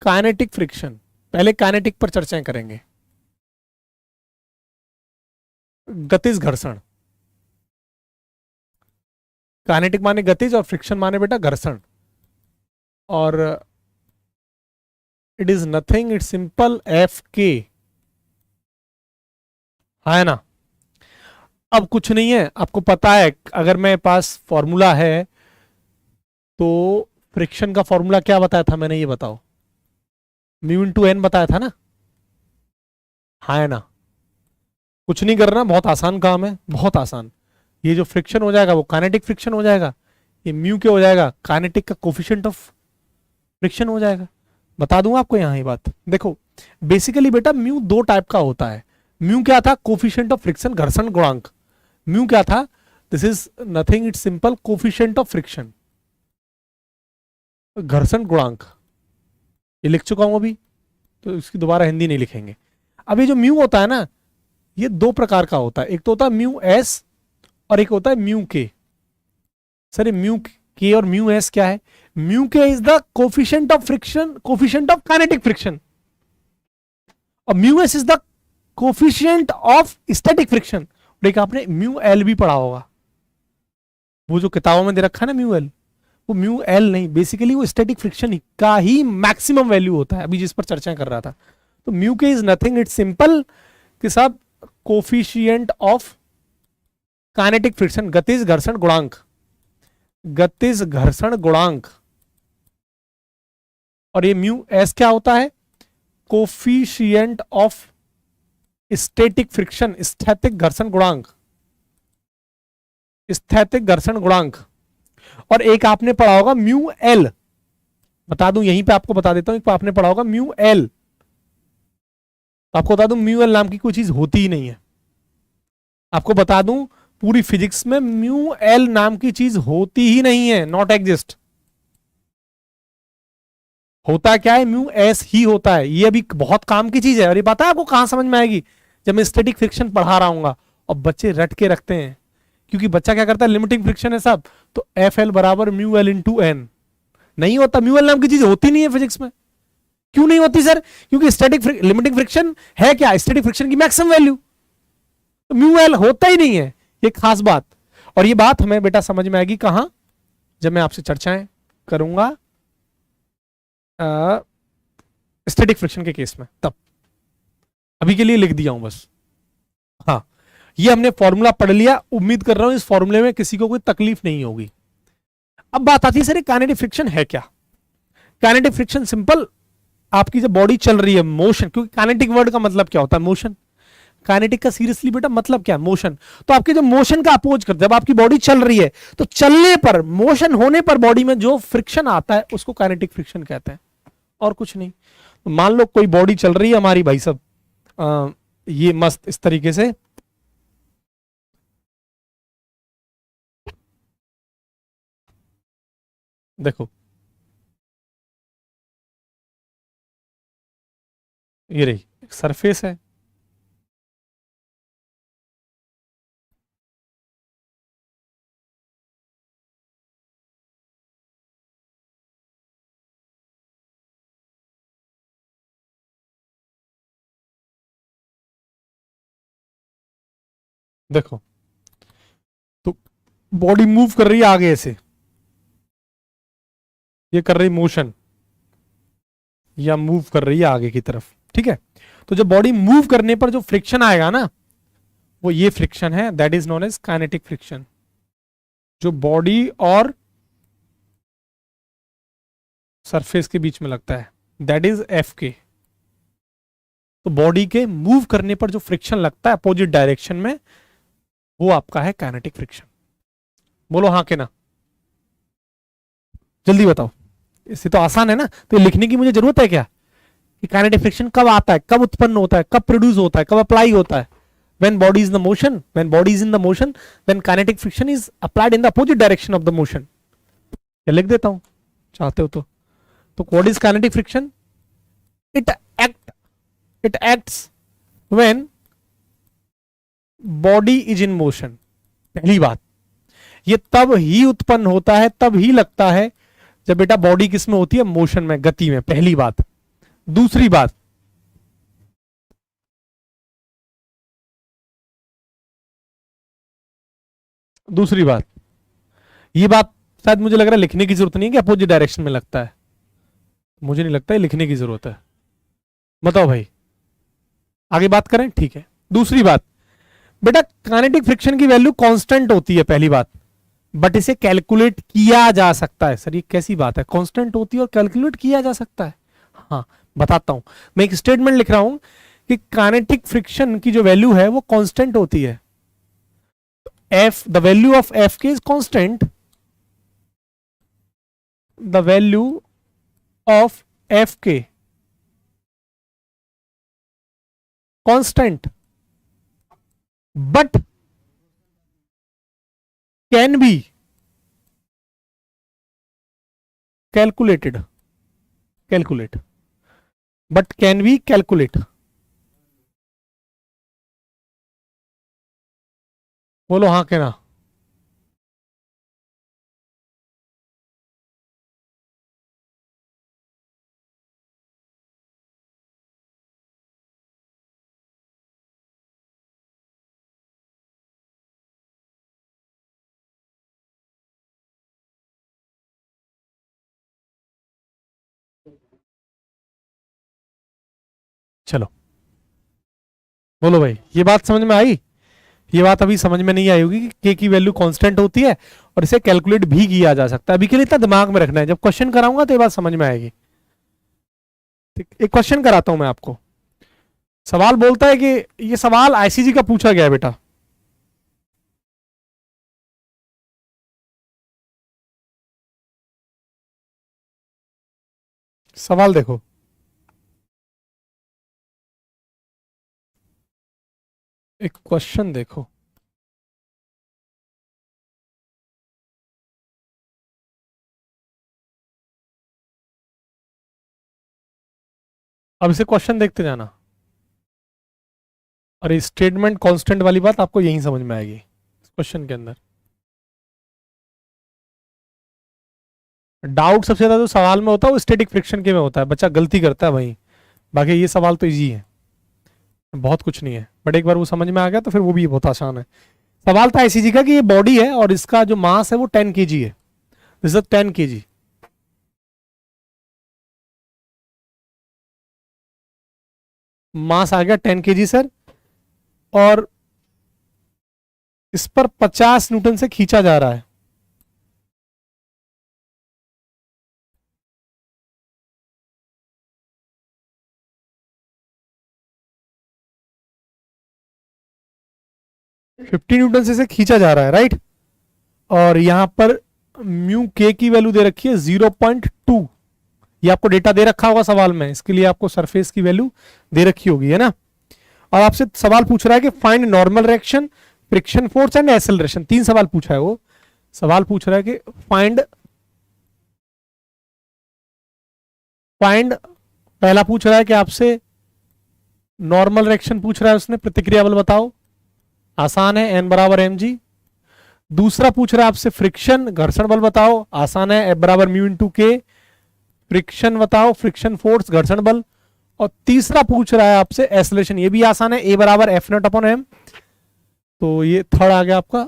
Kinetic friction, पहले काइनेटिक पर चर्चाएं करेंगे। गतिज घर्षण, काइनेटिक माने गतिज और फ्रिक्शन माने बेटा घर्षण। और it is nothing, it simple F के, है ना। अब कुछ नहीं है, आपको पता है अगर मेरे पास फॉर्मूला है तो फ्रिक्शन का फॉर्मूला क्या बताया था मैंने, ये बताओ, म्यू इंटू एन बताया था ना, है ना। कुछ नहीं करना, बहुत आसान काम है, बहुत आसान। ये जो फ्रिक्शन हो जाएगा वो काइनेटिक फ्रिक्शन हो जाएगा, ये म्यू क्या हो जाएगा, काइनेटिक का कोफिशिएंट ऑफ फ्रिक्शन हो जाएगा। बता दूं आपको यहां ये बात, देखो बेसिकली बेटा म्यू 2 टाइप का होता है। म्यू क्या था, कोफिशिएंट ऑफ फ्रिक्शन, घर्षण गुणांक। म्यू क्या था, this is nothing, it's simple coefficient of friction, घर्षण गुणांक। ये लिख चुका हूं अभी, तो इसकी दोबारा हिंदी नहीं लिखेंगे। अब ये जो म्यू होता है ना, ये 2 प्रकार का होता है, एक तो होता है म्यू एस और एक होता है म्यू के। सर ये म्यू के और म्यू एस क्या है, mu k is the coefficient of friction, coefficient of kinetic friction, और mu s is the coefficient of static friction. देखिए आपने म्यू एल भी पढ़ा होगा, वो जो किताबों में दे रखा है ना म्यू एल, वो म्यू एल नहीं, बेसिकली वो स्टैटिक फ्रिक्शन का ही मैक्सिमम वैल्यू होता है, अभी जिस पर चर्चा कर रहा था। तो mu k is nothing, it's simple कि साहब कोफिशिएंट ऑफ काइनेटिक फ्रिक्शन, गतिज घर्षण गुणांक, गतिज घर्षण गुणांक। और ये म्यू एस क्या होता है, कोफिशिएंट ऑफ स्टैटिक फ्रिक्शन, स्थैतिक घर्षण गुणांक, स्थैतिक घर्षण गुणांक। और एक आपने पढ़ा होगा म्यू एल, बता दूं यहीं पे आपको बता देता हूं, एक आपने पढ़ा होगा म्यू एल। आपको बता दूं म्यू एल नाम की कोई चीज होती ही नहीं है, आपको बता दूं पूरी फिजिक्स में म्यू एल नाम की चीज होती ही नहीं है, नॉट एग्जिस्ट। होता क्या है, म्यू एस ही होता है। ये अभी बहुत काम की चीज है, और ये पता है आपको कहां समझ में आएगी, जब मैं स्टैटिक फ्रिक्शन पढ़ा रहा हूँ और बच्चे रट के रखते हैं, क्योंकि बच्चा क्या करता है, लिमिटिंग फ्रिक्शन है सब, तो एफ एल बराबर म्यू एल इंटू एन। नहीं होता, म्यू एल नाम की चीज होती नहीं है फिजिक्स में। क्यों नहीं होती सर, क्योंकि स्टैटिक लिमिटिंग फ्रिक्शन है क्या, स्टैटिक फ्रिक्शन की मैक्सिमम वैल्यू, तो म्यू एल होता ही नहीं है, ये खास बात। और ये बात हमें बेटा समझ में आएगी कहां, जब मैं आपसे चर्चाएं करूंगा स्टैटिक फ्रिक्शन के केस में, तब। अभी के लिए लिख दिया हूं बस। हाँ, ये हमने फॉर्मूला पढ़ लिया, उम्मीद कर रहा हूं इस फॉर्मूले में किसी को कोई तकलीफ नहीं होगी। अब बात आती है सर काइनेटिक फ्रिक्शन है क्या। काइनेटिक फ्रिक्शन सिंपल, आपकी जब बॉडी चल रही है, मोशन, क्योंकि काइनेटिक वर्ड का मतलब क्या होता है, मोशन। काइनेटिक का सीरियसली बेटा मतलब क्या है, मोशन। तो आपके जो मोशन का अपोज करते हैं, जब आपकी बॉडी चल रही है, तो चलने पर, मोशन होने पर बॉडी में जो फ्रिक्शन आता है उसको काइनेटिक फ्रिक्शन कहते हैं, और कुछ नहीं। तो मान लो कोई बॉडी चल रही है हमारी भाई साहब, ये मस्त इस तरीके से, देखो ये रही एक सरफेस है, देखो तो बॉडी मूव कर रही है आगे से, ये कर रही मोशन, या मूव कर रही है आगे की तरफ, ठीक है। तो जब बॉडी मूव करने पर जो फ्रिक्शन आएगा ना, वो ये फ्रिक्शन है, that is known as kinetic friction, जो बॉडी और सरफेस के बीच में लगता है, दैट इज एफ के। तो बॉडी के मूव करने पर जो फ्रिक्शन लगता है अपोजिट डायरेक्शन में, वो आपका है काइनेटिक फ्रिक्शन। बोलो हाँ के ना, जल्दी बताओ, इससे तो आसान है ना। तो लिखने की मुझे जरूरत है क्या कि काइनेटिक फ्रिक्शन कब आता है, कब उत्पन्न होता है, कब प्रोड्यूस होता है, कब अप्लाई होता है। when body is in the motion, when body is in the motion, then kinetic friction is applied in the opposite direction of the motion। क्या लिख देता हूं चाहते हो तो what is kinetic friction, it acts when body is in motion। पहली बात, ये तब ही उत्पन्न होता है, तब ही लगता है जब बेटा बॉडी किस में होती है, मोशन में, गति में, पहली बात। दूसरी बात, ये बात शायद मुझे लग रहा है लिखने की जरूरत नहीं है कि अपोजिट डायरेक्शन में लगता है, मुझे नहीं लगता है लिखने की जरूरत है। बताओ भाई, आगे बात करें, ठीक है। दूसरी बात बेटा, काइनेटिक फ्रिक्शन की वैल्यू कांस्टेंट होती है, पहली बात, बट इसे कैलकुलेट किया जा सकता है। सर ये कैसी बात है, कांस्टेंट होती है और कैलकुलेट किया जा सकता है। हाँ बताता हूं, मैं एक स्टेटमेंट लिख रहा हूं कि काइनेटिक फ्रिक्शन की जो वैल्यू है वो कांस्टेंट होती है। F, the value of F k is constant, the value of F k constant, but can be calculate, but can be calculate. बोलो हाँ के ना। चलो बोलो भाई, ये बात समझ में आई? ये बात अभी समझ में नहीं आई होगी कि के की वैल्यू कांस्टेंट होती है और इसे कैलकुलेट भी किया जा सकता है। अभी के लिए इतना दिमाग में रखना है, जब क्वेश्चन कराऊंगा तो ये बात समझ में आएगी। ठीक, एक क्वेश्चन कराता हूं मैं आपको। सवाल बोलता है कि ये सवाल आईसीजी का पूछा गया है बेटा। सवाल देखो, एक क्वेश्चन देखो। अब इसे क्वेश्चन देखते जाना और ये स्टेटमेंट कांस्टेंट वाली बात आपको यहीं समझ में आएगी क्वेश्चन के अंदर। डाउट सबसे ज्यादा जो सवाल में होता है वो स्टैटिक फ्रिक्शन के में होता है, बच्चा गलती करता है वहीं। बाकी ये सवाल तो इजी है, बहुत कुछ नहीं है, बट एक बार वो समझ में आ गया तो फिर वो भी बहुत आसान है। सवाल था आईसीजी का कि ये बॉडी है और इसका जो मास है वो 10 kg है। This is 10 kg। मास आ गया 10 kg सर, और इस पर 50 न्यूटन से खींचा जा रहा है। फिफ्टी न्यूटन से इसे खींचा जा रहा है, राइट। और यहां पर म्यू के की वैल्यू दे रखी है 0.2। ये आपको डेटा दे रखा होगा सवाल में, इसके लिए आपको सरफेस की वैल्यू दे रखी होगी, है ना। और आपसे सवाल पूछ रहा है कि find normal reaction, friction force and acceleration. तीन सवाल पूछा है वो। सवाल पूछ रहा है कि फाइंड फाइंड पहला पूछ रहा है कि आपसे नॉर्मल रिएक्शन पूछ रहा है उसने, प्रतिक्रिया बल बताओ। आसान है, एन बराबर एम जी। दूसरा पूछ रहा है आपसे फ्रिक्शन, घर्षण बल बताओ। आसान है, एफ बराबर म्यू इंटू के। फ्रिक्शन बताओ, फ्रिक्शन फोर्स, घर्षण बल। और तीसरा पूछ रहा है आपसे एक्सेलरेशन, ये भी आसान है, ए बराबर एफ नॉट अपॉन एम। तो ये थर्ड आ गया आपका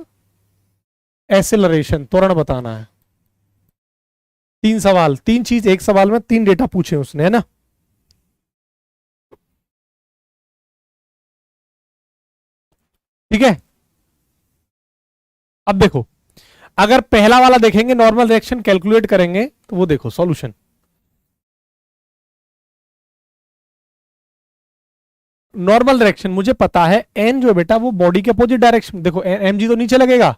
एक्सेलरेशन, त्वरण बताना है। तीन सवाल, तीन चीज एक सवाल में, तीन डेटा पूछे उसने, है ना। ठीक है। अब देखो, अगर पहला वाला देखेंगे नॉर्मल रिएक्शन कैलकुलेट करेंगे तो वो देखो सॉल्यूशन। नॉर्मल डायरेक्शन मुझे पता है, एन जो है बेटा वो बॉडी के अपोजिट डायरेक्शन, देखो एम जी तो नीचे लगेगा,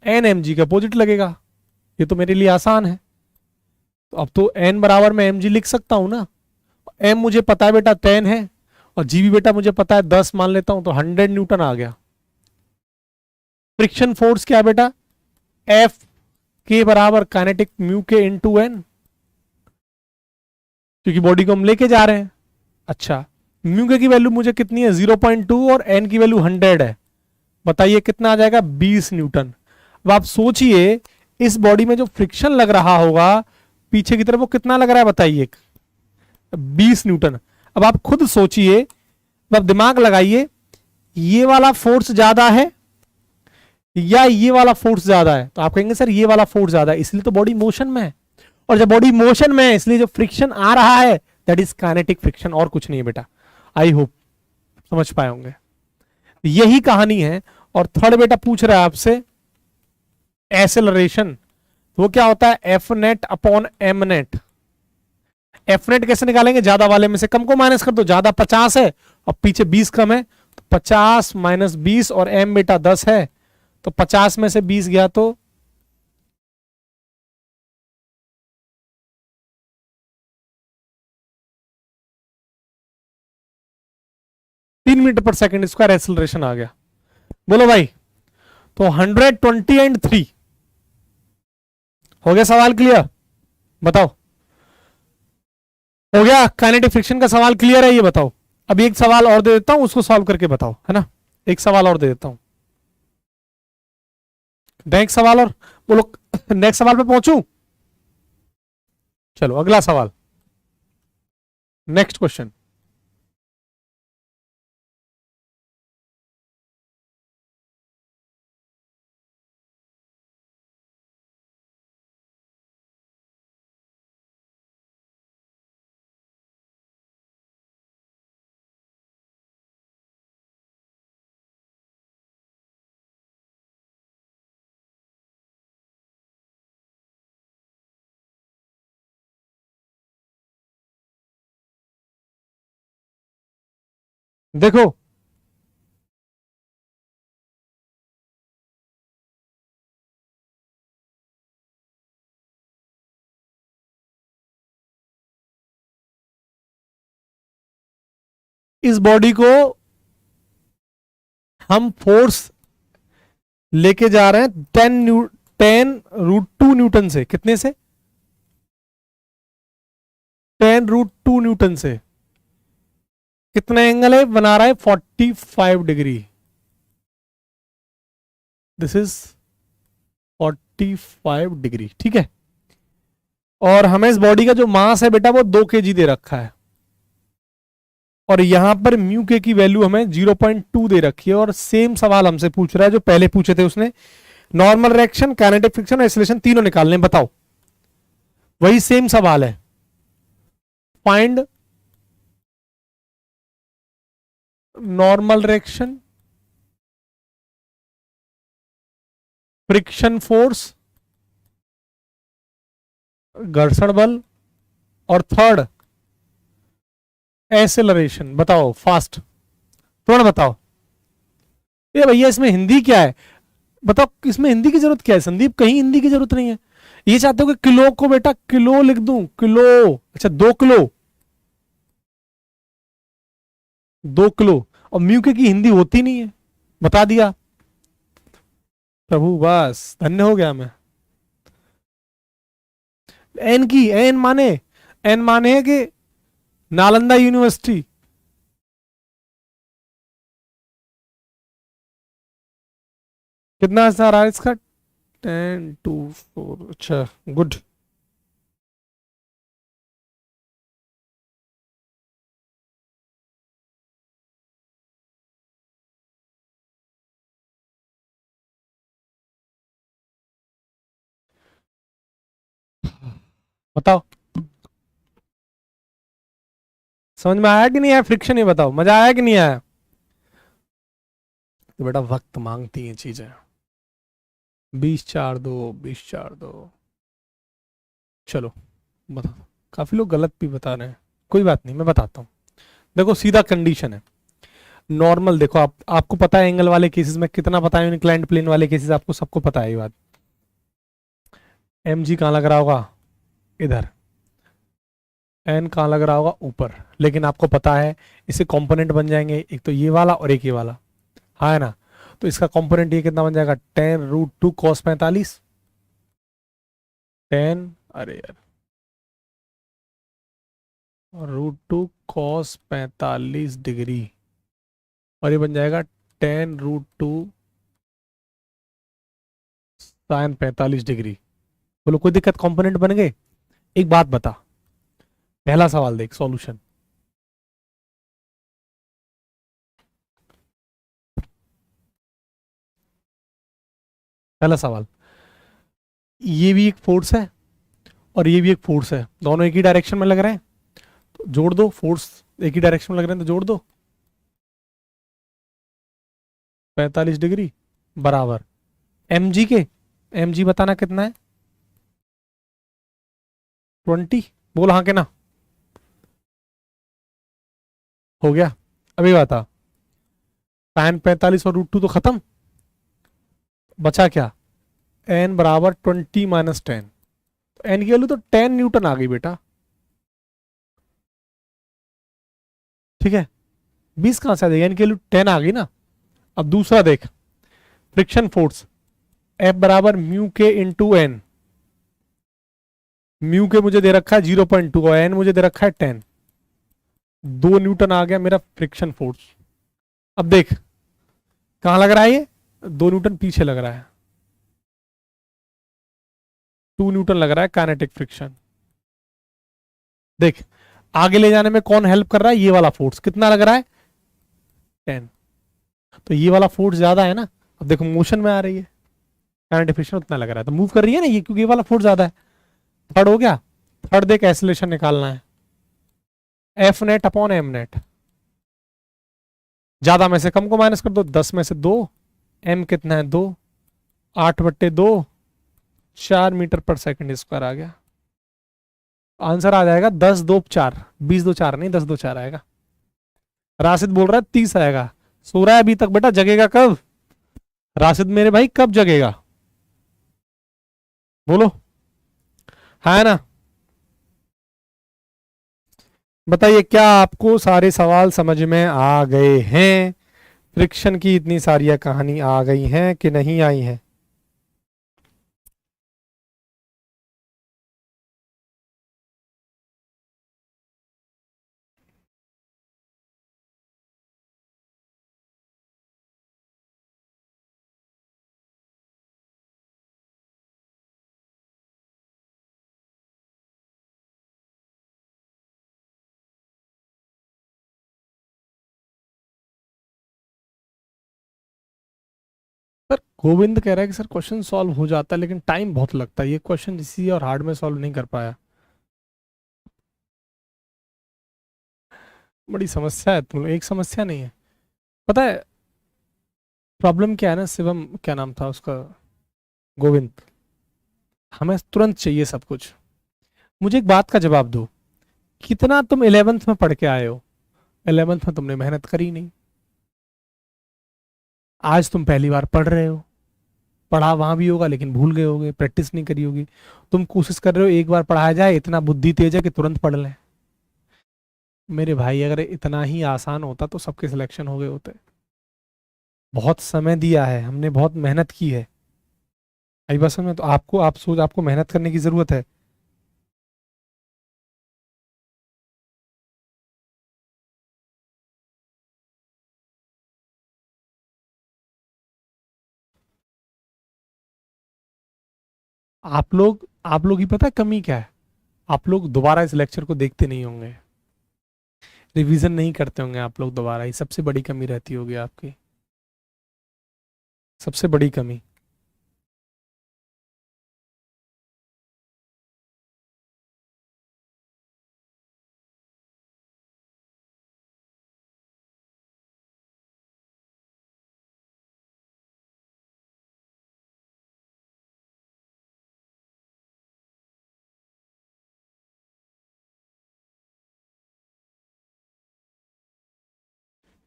एन एम जी के अपोजिट लगेगा। ये तो मेरे लिए आसान है। तो अब तो एन बराबर में एम जी लिख सकता हूं ना। एम मुझे पता है बेटा 10 है, और जी भी बेटा मुझे पता है 10 मान लेता हूं, तो 100 न्यूटन आ गया। फ्रिक्शन फोर्स क्या है बेटा, एफ के बराबर काइनेटिक म्यू के इंटू एन, क्योंकि बॉडी को हम लेके जा रहे हैं। अच्छा, म्यू के की वैल्यू मुझे कितनी है 0.2 और एन की वैल्यू 100 है। बताइए कितना आ जाएगा 20 न्यूटन। अब आप सोचिए इस बॉडी में जो फ्रिक्शन लग रहा होगा पीछे की तरफ वो कितना लग रहा है बताइए, 20 न्यूटन। अब आप खुद सोचिए, अब दिमाग लगाइए, ये वाला फोर्स ज्यादा है या ये वाला फोर्स ज्यादा है। तो आप कहेंगे सर ये वाला फोर्स ज्यादा है, इसलिए तो बॉडी मोशन में है। और जब बॉडी मोशन में है इसलिए जो फ्रिक्शन आ रहा है दैट इज काइनेटिक फ्रिक्शन, और कुछ नहीं है बेटा। आई होप समझ पाए होंगे, यही कहानी है। और थर्ड बेटा पूछ रहा है आपसे एसेलरेशन, वो क्या होता है F net upon M net. F net कैसे निकालेंगे, ज्यादा वाले में से कम को माइनस कर दो, ज्यादा 50 है और पीछे 20 कम है, तो 50 माइनस 20, और एम बेटा 10 है, तो 50 में से 20 गया तो 3 मीटर पर सेकेंड स्क्वायर एक्सेलरेशन आ गया। बोलो भाई, तो 120 एंड 3 हो गया। सवाल क्लियर, बताओ। हो गया, काइनेटिक फ्रिक्शन का सवाल क्लियर है, ये बताओ। अब एक सवाल और दे देता हूं, उसको सॉल्व करके बताओ, है ना। एक सवाल और दे देता हूं, नेक्स्ट सवाल और बोलो। नेक्स्ट सवाल पे पहुंचू, चलो अगला सवाल, नेक्स्ट क्वेश्चन। देखो इस बॉडी को हम फोर्स लेके जा रहे हैं 10√2 न्यूटन से। कितने से? 10√2 न्यूटन से। कितना एंगल है बना रहा है? 45 डिग्री। दिस इज 45 डिग्री, ठीक है। और हमें इस बॉडी का जो मास है बेटा वो 2 kg दे रखा है, और यहां पर म्यू के की वैल्यू हमें 0.2 दे रखी है। और सेम सवाल हमसे पूछ रहा है जो पहले पूछे थे उसने, नॉर्मल रिएक्शन, काइनेटिक फ्रिक्शन और एक्सीलरेशन तीनों निकालने, बताओ। वही सेम सवाल है, find normal reaction, friction force, घर्षण बल, और थर्ड एक्सेलरेशन। बताओ फास्ट, तुरंत बताओ। ये भैया इसमें हिंदी क्या है? बताओ इसमें हिंदी की जरूरत क्या है संदीप? कहीं हिंदी की जरूरत नहीं है। ये चाहते हो कि किलो को बेटा किलो लिख दूं? किलो, अच्छा 2 किलो, 2 किलो। और म्यू के की हिंदी होती नहीं है, बता दिया। प्रभु बस धन्य हो गया मैं। एन की, एन माने, एन माने है कि नालंदा यूनिवर्सिटी। कितना आंसर आ रहा है इसका? 10/2/4, अच्छा गुड। बताओ समझ में आया कि नहीं आया फ्रिक्शन? ये बताओ मजा आया कि नहीं आया? तो बेटा वक्त मांगती हैं चीजें। 20/4 दो, 20/4 दो। चलो बता, काफी लोग गलत भी बता रहे हैं, कोई बात नहीं मैं बताता हूँ। देखो सीधा कंडीशन है नॉर्मल। देखो आपको पता है एंगल वाले केसेस में कितना पता है, इंक्लाइंड प्लेन वाले केसेस आपको सबको पता है ये बात। एम जी कहाँ लग रहा होगा? इधर। एन कहाँ लग रहा होगा? ऊपर। लेकिन आपको पता है इससे कंपोनेंट बन जाएंगे, एक तो ये वाला और एक ये वाला, हाँ है ना। तो इसका कंपोनेंट ये कितना बन जाएगा? 10√2 cos 45। 10, अरे यार, √2 cos 45 डिग्री, और ये बन जाएगा 10√2 sin 45 डिग्री। बोलो कोई दिक्कत? कंपोनेंट बन गए। एक बात बता, पहला सवाल देख सॉल्यूशन। पहला सवाल, ये भी एक फोर्स है और ये भी एक फोर्स है, दोनों एक ही डायरेक्शन में लग रहे हैं, तो जोड़ दो। फोर्स एक ही डायरेक्शन में लग रहे हैं तो जोड़ दो। 45 डिग्री बराबर एम जी के, एम जी बताना कितना है? 20। बोल हाँ के ना। हो गया। अभी बता, sin 45 और √2 तो खत्म, बचा क्या? एन बराबर 20 - 10। एन की वैल्यू तो 10 न्यूटन आ गई बेटा, ठीक है। 20 कहां से आ जाएगी? एन की वैल्यू 10 आ गई ना। अब दूसरा देख, फ्रिक्शन फोर्स एफ बराबर म्यू के इंटू एन। म्यू के मुझे दे रखा है 0.2 और एन मुझे दे रखा है 10। 2 न्यूटन आ गया मेरा फ्रिक्शन फोर्स। अब देख कहां लग रहा है ये? 2 न्यूटन पीछे लग रहा है, 2 न्यूटन लग रहा है काइनेटिक फ्रिक्शन। देख आगे ले जाने में कौन हेल्प कर रहा है? ये वाला फोर्स कितना लग रहा है? 10। तो ये वाला फोर्स ज्यादा है ना। अब देखो मोशन में आ रही है, काइनेटिक फ्रिक्शन उतना लग रहा है तो मूव कर रही है ना ये, क्योंकि ये वाला फोर्स ज्यादा है। थर्ड हो गया। थर्ड देख एक्सीलरेशन निकालना है, F net upon M net. ज्यादा में से कम को माइनस कर दो, 10 में से 2, एम कितना है? 2, 8/2, 4 मीटर/सेकंड स्क्वायर आ गया। आंसर आ जाएगा 10 2 4, 20 2 4 नहीं, 10 2 4 आएगा। राशिद बोल रहा है 30 आएगा। सो रहा है अभी तक, बेटा जगेगा कब? राशिद मेरे भाई कब जगेगा? बोलो, है ना? बताइए, क्या आपको सारे सवाल समझ में आ गए हैं? फ्रिक्शन की इतनी सारी कहानी आ गई हैं कि नहीं आई हैं? सर गोविंद कह रहा है कि सर क्वेश्चन सॉल्व हो जाता है लेकिन टाइम बहुत लगता है, ये क्वेश्चन इसी और हार्ड में सॉल्व नहीं कर पाया। बड़ी समस्या है, तुम लोग एक समस्या नहीं है। पता है प्रॉब्लम क्या है ना शिवम, क्या नाम था उसका, गोविंद, हमें तुरंत चाहिए सब कुछ। मुझे एक बात का जवाब दो, कितना तुम 11th में पढ़ के आए हो? 11th में तुमने मेहनत करी नहीं, आज तुम पहली बार पढ़ रहे हो। पढ़ा वहां भी होगा लेकिन भूल गए होगे, प्रैक्टिस नहीं करी होगी। तुम कोशिश कर रहे हो एक बार पढ़ाया जाए, इतना बुद्धि तेज है कि तुरंत पढ़ लें। मेरे भाई अगर इतना ही आसान होता तो सबके सिलेक्शन हो गए होते। बहुत समय दिया है हमने, बहुत मेहनत की है। आई बस में तो आपको, आप सोच, आपको मेहनत करने की जरूरत है। आप लोग ही पता है कमी क्या है? आप लोग दोबारा इस लेक्चर को देखते नहीं होंगे, रिवीजन नहीं करते होंगे आप लोग दोबारा, ही सबसे बड़ी कमी रहती होगी आपकी, सबसे बड़ी कमी।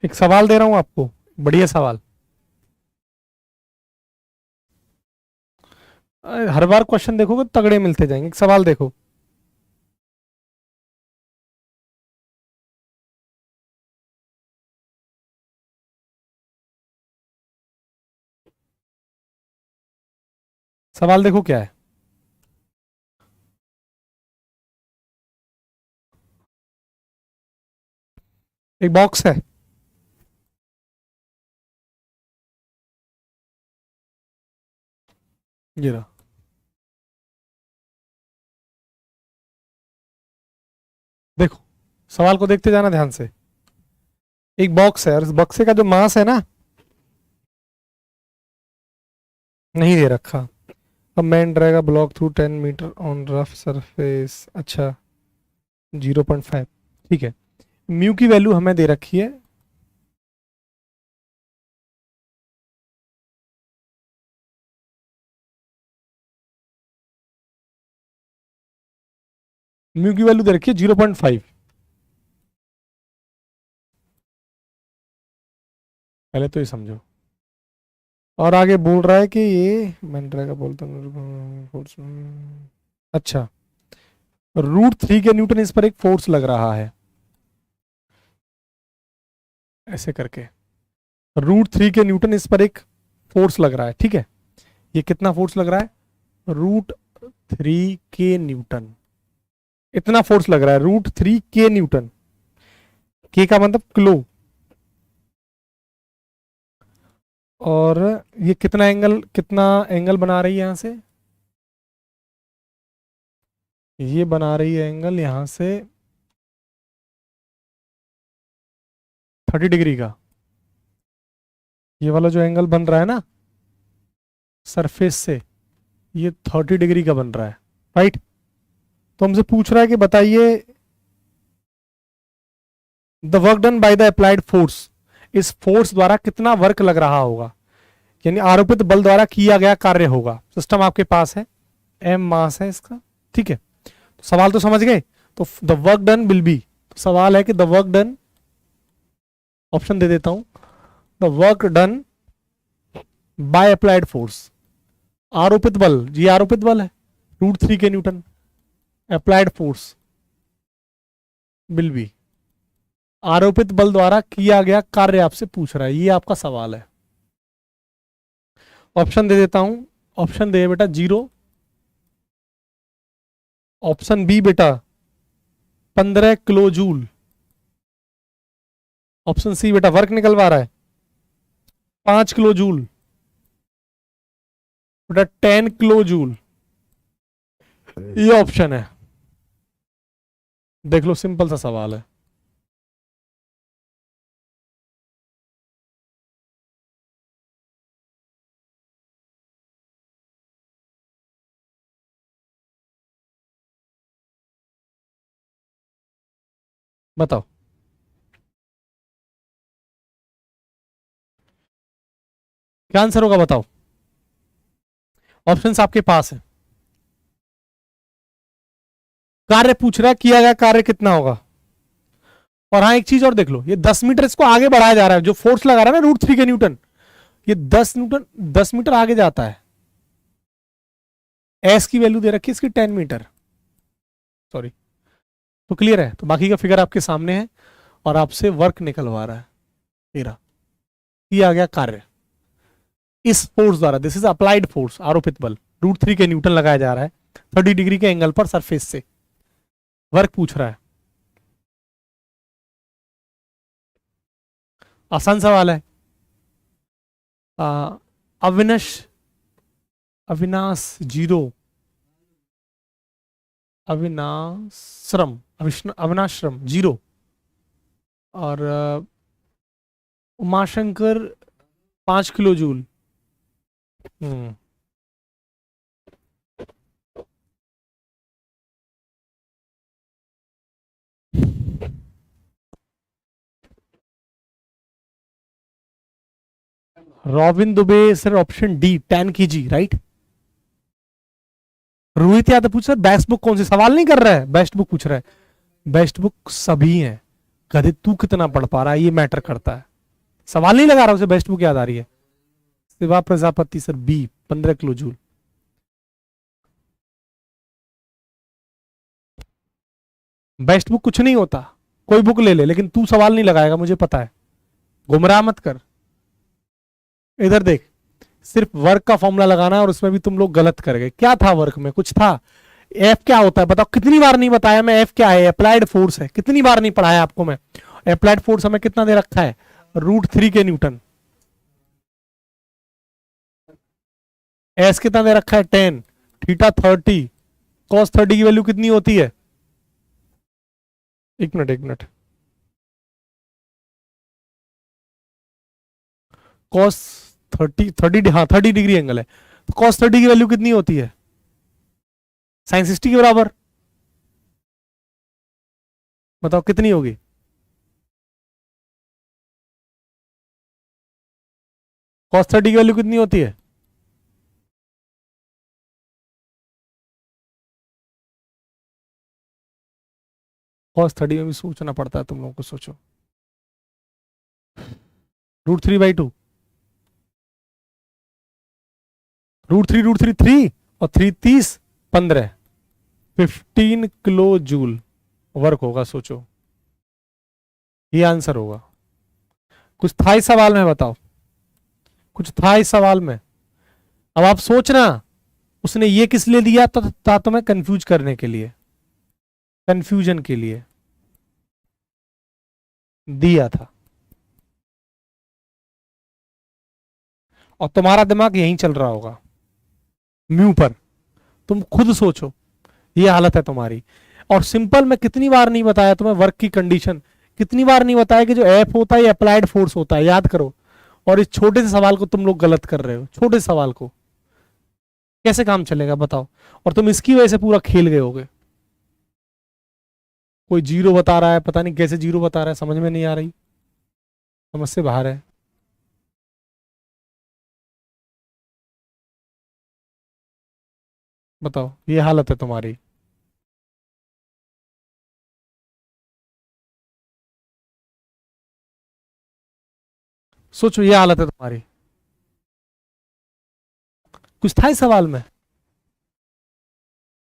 एक सवाल दे रहा हूं आपको, बढ़िया सवाल। हर बार क्वेश्चन देखोगे तो तगड़े मिलते जाएंगे। एक सवाल देखो, सवाल देखो क्या है। एक बॉक्स है, ये रहा। देखो, सवाल को देखते जाना ध्यान से। एक बॉक्स है और इस बक्से का जो मास है ना, नहीं दे रखा। अब man drag a block through 10 metre on rough surface. अच्छा, 0.5, ठीक है। म्यू की वैल्यू हमें दे रखी है, म्यू की वैल्यू दे रखी है 0.5। पहले तो ये समझो। और आगे बोल रहा है कि ये मैन ड्रैग बोलता हूँ। अच्छा, √3 के न्यूटन इस पर एक फोर्स लग रहा है, ऐसे करके। √3 के न्यूटन इस पर एक फोर्स लग रहा है, ठीक है। ये कितना फोर्स लग रहा है? √3 के न्यूटन, इतना फोर्स लग रहा है, √3 के न्यूटन। के का मतलब किलो। और ये कितना एंगल बना रही है यहां से? ये बना रही है एंगल यहां से 30 डिग्री का। ये वाला जो एंगल बन रहा है ना सरफेस से, ये 30 डिग्री का बन रहा है, राइट। तो हमसे पूछ रहा है कि बताइए the work done by the applied force, इस फोर्स द्वारा कितना वर्क लग रहा होगा, यानी आरोपित बल द्वारा किया गया कार्य होगा। सिस्टम आपके पास है, m मास है इसका, ठीक है। तो सवाल तो समझ गए। तो the work done will be, सवाल है कि द वर्क डन ऑप्शन दे देता हूं, the work done by applied force, आरोपित बल, ये आरोपित बल है √3 k N, applied force will be, आरोपित बल द्वारा किया गया कार्य आपसे पूछ रहा है, ये आपका सवाल है। ऑप्शन दे देता हूं, ऑप्शन दे बेटा 0, ऑप्शन बी बेटा 15 किलो जूल, ऑप्शन सी बेटा वर्क निकलवा रहा है 5 किलो जूल, बेटा 10 किलो जूल, ये ऑप्शन है। देख लो, सिंपल सा सवाल है। बताओ क्या आंसर होगा, बताओ। ऑप्शंस आपके पास है। कार्य पूछ रहा है, किया गया कार्य कितना होगा। और हाँ, एक चीज और देख लो, ये 10 मीटर इसको आगे बढ़ाया जा रहा है, जो फोर्स लगा रहा है ना √3 k N, ये 10 मीटर आगे जाता है। एस की वैल्यू दे रखी है इसकी 10 मीटर, सॉरी। तो क्लियर है, तो बाकी का फिगर आपके सामने है और आपसे वर्क निकलवा रहा है तेरा, किया गया कार्य इस फोर्स द्वारा, दिस इज अप्लाइड फोर्स, आरोपित बल √3 k N लगाया जा रहा है 30 डिग्री के एंगल पर सरफेस से, वर्क पूछ रहा है। आसान सवाल है। अविनाश अविनाश 0, अविनाश्रम 0, और Umashankar 5 kilo joule. Robin Dubey sir, option D 10 kg, right. Rohit Yadav पूछ रहा है बेस्ट बुक कौन सी, सवाल नहीं कर रहा है, बेस्ट बुक पूछ रहा है। बेस्ट बुक सभी हैं, कभी तू कितना पढ़ पा रहा है ये मैटर करता है, सवाल नहीं लगा रहा, उसे बेस्ट बुक याद आ रही है। Shiva Prajapati sir B 15 kilo joule. Best book कुछ नहीं होता, कोई बुक ले ले, लेकिन तू सवाल नहीं लगाएगा, मुझे पता है, गुमराह मत कर। इधर देख, सिर्फ वर्क का फॉर्मूला लगाना है और उसमें भी तुम लोग गलत कर गए। क्या था वर्क में, कुछ था। एफ क्या होता है बताओ, कितनी बार नहीं बताया मैं, एफ क्या है, अप्लाइड फोर्स है, कितनी बार नहीं पढ़ाया आपको मैं। अप्लाइड फोर्स हमें कितना दे रखा है, √3 k N। एस कितना दे रखा है 10, थीटा 30, कॉस 30 की वैल्यू कितनी होती है, एक मिनट, कॉस 30, हाँ 30 डिग्री एंगल है, तो कॉस 30 की वैल्यू कितनी होती है, साइन 60 के बराबर। बताओ कितनी होगी, कॉस 30 की वैल्यू कितनी होती है, कॉस 30 में भी सोचना पड़ता है तुम लोगों को, सोचो। √3/2, √3 3 और 3 30, 15, 15 किलो जूल वर्क होगा, सोचो ये आंसर होगा। कुछ था इस सवाल में, बताओ कुछ था इस सवाल में। अब आप सोचना, उसने ये किस लिए दिया था, तुम्हें कंफ्यूज करने के लिए, कंफ्यूजन के लिए दिया था, और तुम्हारा दिमाग यहीं चल रहा होगा म्यू पर। तुम खुद सोचो, ये हालत है तुम्हारी। और सिंपल में कितनी बार नहीं बताया तुम्हें वर्क की कंडीशन, कितनी बार नहीं बताया कि जो एफ होता है ये अप्लाइड फोर्स होता है, याद करो। और इस छोटे से सवाल को तुम लोग गलत कर रहे हो, छोटे सवाल को कैसे काम चलेगा बताओ। और तुम इसकी वजह से पूरा खेल गए होगे। कोई 0 बता रहा है, पता नहीं कैसे 0 बता रहा है, समझ में नहीं आ रही, समझ से बाहर है। बताओ, ये हालत है तुम्हारी। सोचो, ये हालत है तुम्हारी। कुछ था इस सवाल में?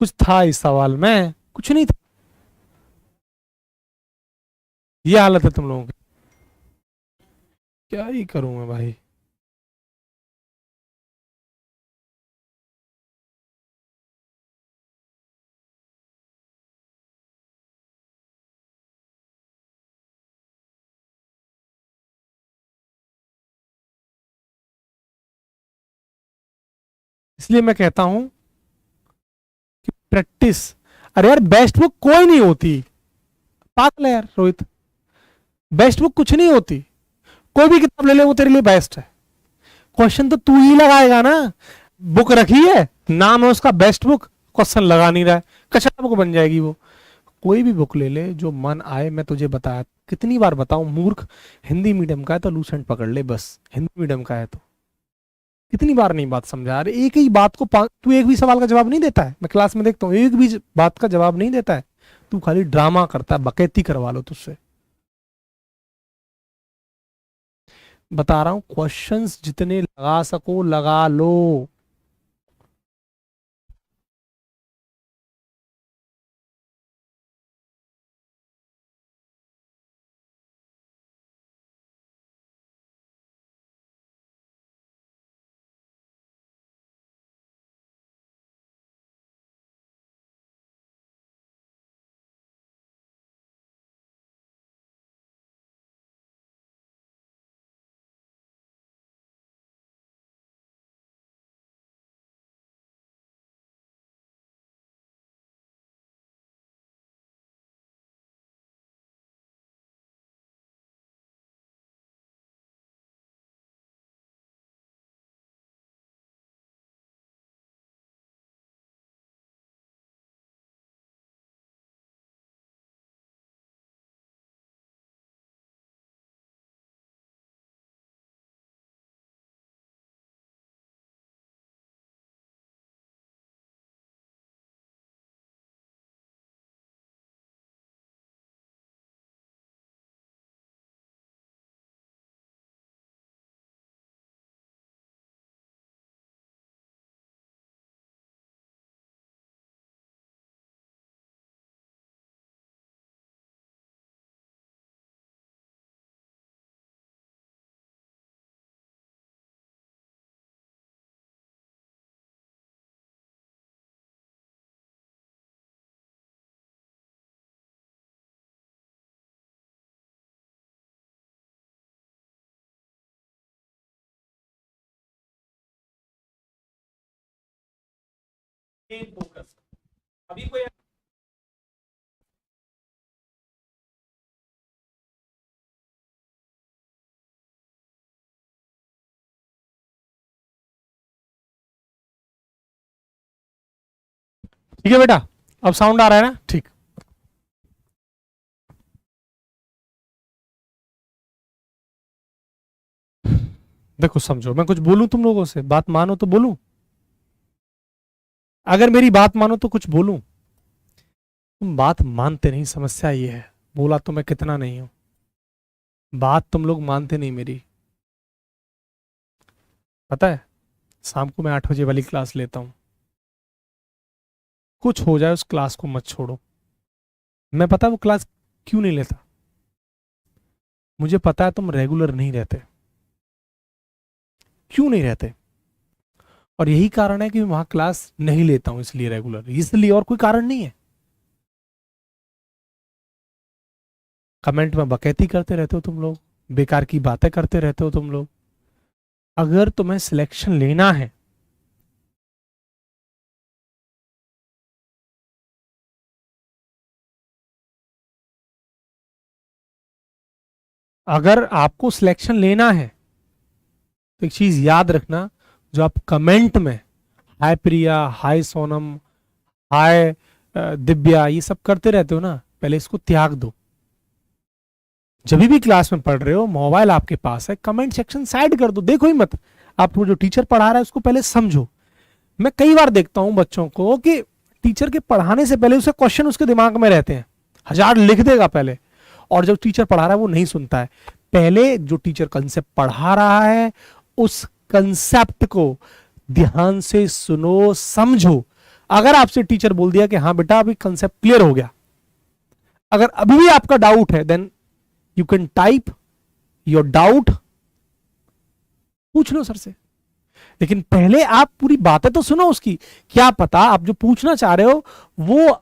कुछ था इस सवाल में? कुछ नहीं था। ये हालत है तुम लोगों की। क्या ही करूं मैं भाई। इसलिए मैं कहता हूं कि प्रैक्टिस। अरे यार, बेस्ट बुक कोई नहीं होती। पागल है यार रोहित। बेस्ट बुक कुछ नहीं होती। कोई भी किताब ले ले, वो तेरे लिए बेस्ट है। क्वेश्चन तो तू ही लगाएगा ना। बुक रखी है, नाम है उसका बेस्ट बुक, क्वेश्चन लगा नहीं रहा है, कचरा बुक बन जाएगी वो। कोई भी बुक ले ले जो मन आए। मैं तुझे बताया, कितनी बार बताऊं मूर्ख। हिंदी मीडियम का है तो लूसेंट पकड़ ले बस। हिंदी मीडियम का है तो कितनी बार नहीं बात समझा। अरे एक ही बात को तू एक भी सवाल का जवाब नहीं देता है। मैं क्लास में देखता हूँ, एक भी बात का जवाब नहीं देता है। तू खाली ड्रामा करता है, बकैती करवा लो तुझसे। बता रहा हूं, क्वेश्चंस जितने लगा सको लगा लो। फोकस। अभी कोई ठीक है बेटा, अब साउंड आ रहा है ना? ठीक। देखो समझो, मैं कुछ बोलूं तुम लोगों से, बात मानो तो बोलूं। अगर मेरी बात मानो तो कुछ बोलूं। तुम बात मानते नहीं, समस्या ये है। बोला तो मैं कितना नहीं हूं, बात तुम लोग मानते नहीं मेरी। पता है, शाम को मैं 8 बजे वाली क्लास लेता हूं। कुछ हो जाए उस क्लास को मत छोड़ो। मैं पता है वो क्लास क्यों नहीं लेता। मुझे पता है तुम रेगुलर नहीं रहते। क्यों नहीं रहते? और यही कारण है कि मैं वहां क्लास नहीं लेता हूं, इसलिए रेगुलर, इसलिए, और कोई कारण नहीं है। कमेंट में बकैती करते रहते हो तुम लोग, बेकार की बातें करते रहते हो तुम लोग। अगर तुम्हें सिलेक्शन लेना है, अगर आपको सिलेक्शन लेना है तो एक चीज याद रखना। जो आप कमेंट में हाय प्रिया, हाय सोनम, हाय दिव्या, ये सब करते रहते हो ना, पहले इसको त्याग दो। जब भी क्लास में पढ़ रहे हो, मोबाइल आपके पास है, कमेंट सेक्शन साइड कर दो, देखो ही मत। आपको जो टीचर पढ़ा रहा है उसको पहले समझो। मैं कई बार देखता हूं बच्चों को कि टीचर के पढ़ाने से पहले उसके क्वेश्चन उसके दिमाग में रहते हैं, 1000 लिख देगा पहले, और जब टीचर पढ़ा रहा है वो नहीं सुनता है। पहले जो टीचर कंसेप्ट पढ़ा रहा है उस कंसेप्ट को ध्यान से सुनो, समझो। अगर आपसे टीचर बोल दिया कि हाँ बेटा अभी कंसेप्ट क्लियर हो गया, अगर अभी भी आपका डाउट है, then you can type your doubt, पूछ लो सर से। लेकिन पहले आप पूरी बातें तो सुनो उसकी, क्या पता आप जो पूछना चाह रहे हो वो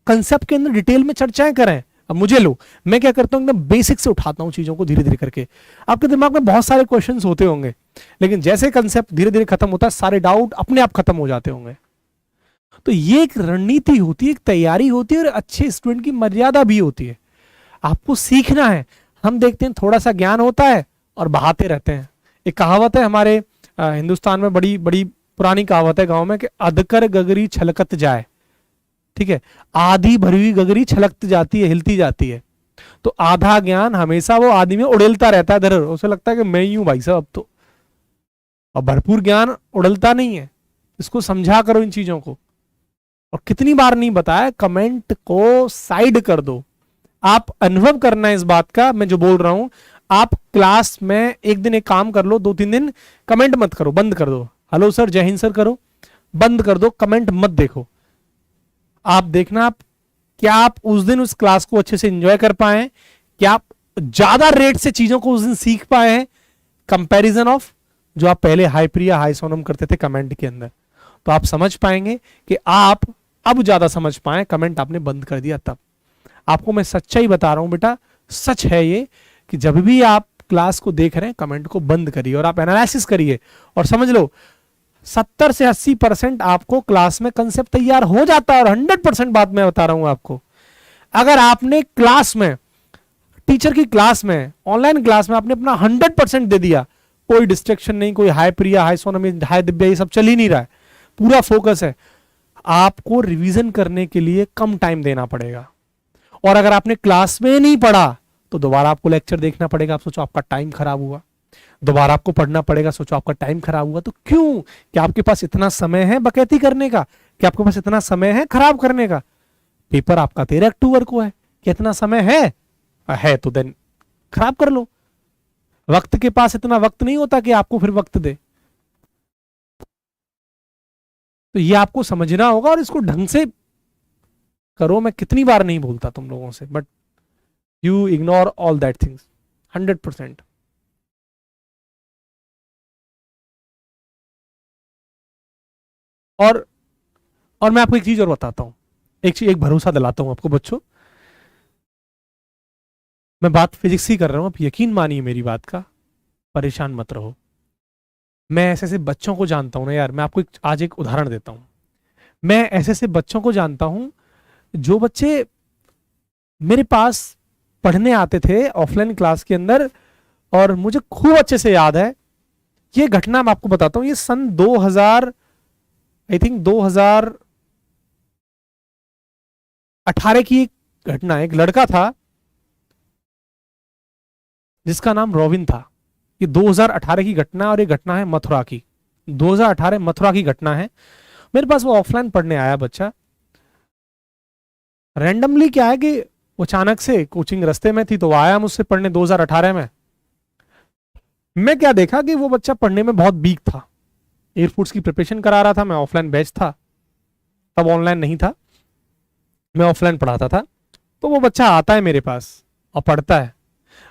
कंसेप्ट के अंदर डिटेल में चर्चाएं करें। अब मुझे लो, मैं क्या करता हूं एकदम बेसिक से उठाता हूं चीजों को धीरे धीरे करके। आपके दिमाग में बहुत सारे क्वेश्चंस होते होंगे, लेकिन जैसे कंसेप्ट धीरे धीरे खत्म होता है सारे डाउट अपने आप खत्म हो जाते होंगे। तो ये एक रणनीति होती है, एक तैयारी होती है, और अच्छे स्टूडेंट की मर्यादा भी होती है। आपको सीखना है। हम देखते हैं थोड़ा सा ज्ञान होता है और बहाते रहते हैं। एक कहावत है हमारे हिंदुस्तान में, बड़ी बड़ी पुरानी कहावत है गांव में, कि अधकर गगरी छलकत जाए। ठीक है, आधी भरी हुई गगरी छलकती जाती है, हिलती जाती है। तो आधा ज्ञान हमेशा वो आदमी में उड़ेलता रहता है, इधर उसे लगता है कि मैं ही हूं भाई साहब अब तो। और भरपूर ज्ञान उड़लता नहीं है। इसको समझा करो इन चीजों को। और कितनी बार नहीं बताया, कमेंट को साइड कर दो। आप अनुभव करना है इस बात का, मैं जो बोल रहा हूं। आप क्लास में एक दिन एक काम कर लो, 2-3 दिन कमेंट मत करो, बंद कर दो। हेलो सर, जय हिंद सर करो, बंद कर दो, कमेंट मत देखो। आप देखना आप क्या आप उस दिन उस क्लास को अच्छे से एंजॉय कर पाए हैं, क्या आप ज्यादा रेट से चीजों को उस दिन सीख पाए हैं, कंपैरिजन ऑफ जो आप पहले हाई प्रिया हाई सोनम करते थे कमेंट के अंदर। तो आप समझ पाएंगे कि आप अब ज्यादा समझ पाए। कमेंट आपने बंद कर दिया तब। आपको मैं सच्चाई बता रहा हूं बेटा, सच है ये, कि जब भी आप क्लास को देख रहे हैं कमेंट को बंद करिए और आप एनालिसिस करिए और समझ लो 70 से 80% आपको क्लास में कंसेप्ट तैयार हो जाता है। और 100% बात मैं बता रहा हूं आपको, अगर आपने क्लास में, टीचर की क्लास में, ऑनलाइन क्लास में आपने अपना 100% दे दिया, कोई डिस्ट्रैक्शन नहीं, कोई हाई प्रिया हाई सोनम हाई दिव्या ये सब चल ही नहीं रहा है, पूरा फोकस है, आपको रिवीजन करने के लिए कम टाइम देना पड़ेगा। और अगर आपने क्लास में नहीं पढ़ा तो दोबारा आपको लेक्चर देखना पड़ेगा। आप सोचो आपका टाइम खराब हुआ, दोबारा आपको पढ़ना पड़ेगा, सोचो आपका टाइम खराब हुआ। तो क्यों? क्या आपके पास इतना समय है बकैती करने का? क्या आपके पास इतना समय है खराब करने का? पेपर आपका 13 अक्टूबर को है, कितना समय है तो देन खराब कर लो। वक्त के पास इतना वक्त नहीं होता कि आपको फिर वक्त दे। तो ये आपको समझना होगा और इसको ढंग से करो। मैं कितनी बार नहीं बोलता तुम लोगों से, but you ignore all that things 100%। और मैं आपको एक चीज और बताता हूं, एक भरोसा दिलाता हूं आपको बच्चों। मैं बात फिजिक्स की कर रहा हूं, आप यकीन मानिए मेरी बात का, परेशान मत रहो। मैं ऐसे ऐसे बच्चों को जानता हूं ना यार, मैं आपको आज एक उदाहरण देता हूं। मैं ऐसे ऐसे बच्चों को जानता हूं जो बच्चे मेरे पास पढ़ने आते थे ऑफलाइन क्लास के अंदर, और मुझे खूब अच्छे से याद है ये घटना। मैं आपको बताता हूं, ये सन 2000 आई थिंक 2018 की एक घटना है। एक लड़का था जिसका नाम रोविन था। ये 2018 की घटना, और ये घटना है मथुरा की। 2018 मथुरा की घटना है। मेरे पास वो ऑफलाइन पढ़ने आया बच्चा। रैंडमली क्या है कि वो अचानक से कोचिंग रास्ते में थी तो वो आया मुझसे पढ़ने 2018 में। मैं क्या देखा कि वो बच्चा पढ़ने में बहुत वीक था। एयरफोर्स की प्रिपरेशन करा रहा था, मैं ऑफलाइन बैच था, तब ऑनलाइन नहीं था, मैं ऑफलाइन पढ़ाता था। तो वो बच्चा आता है मेरे पास और पढ़ता है।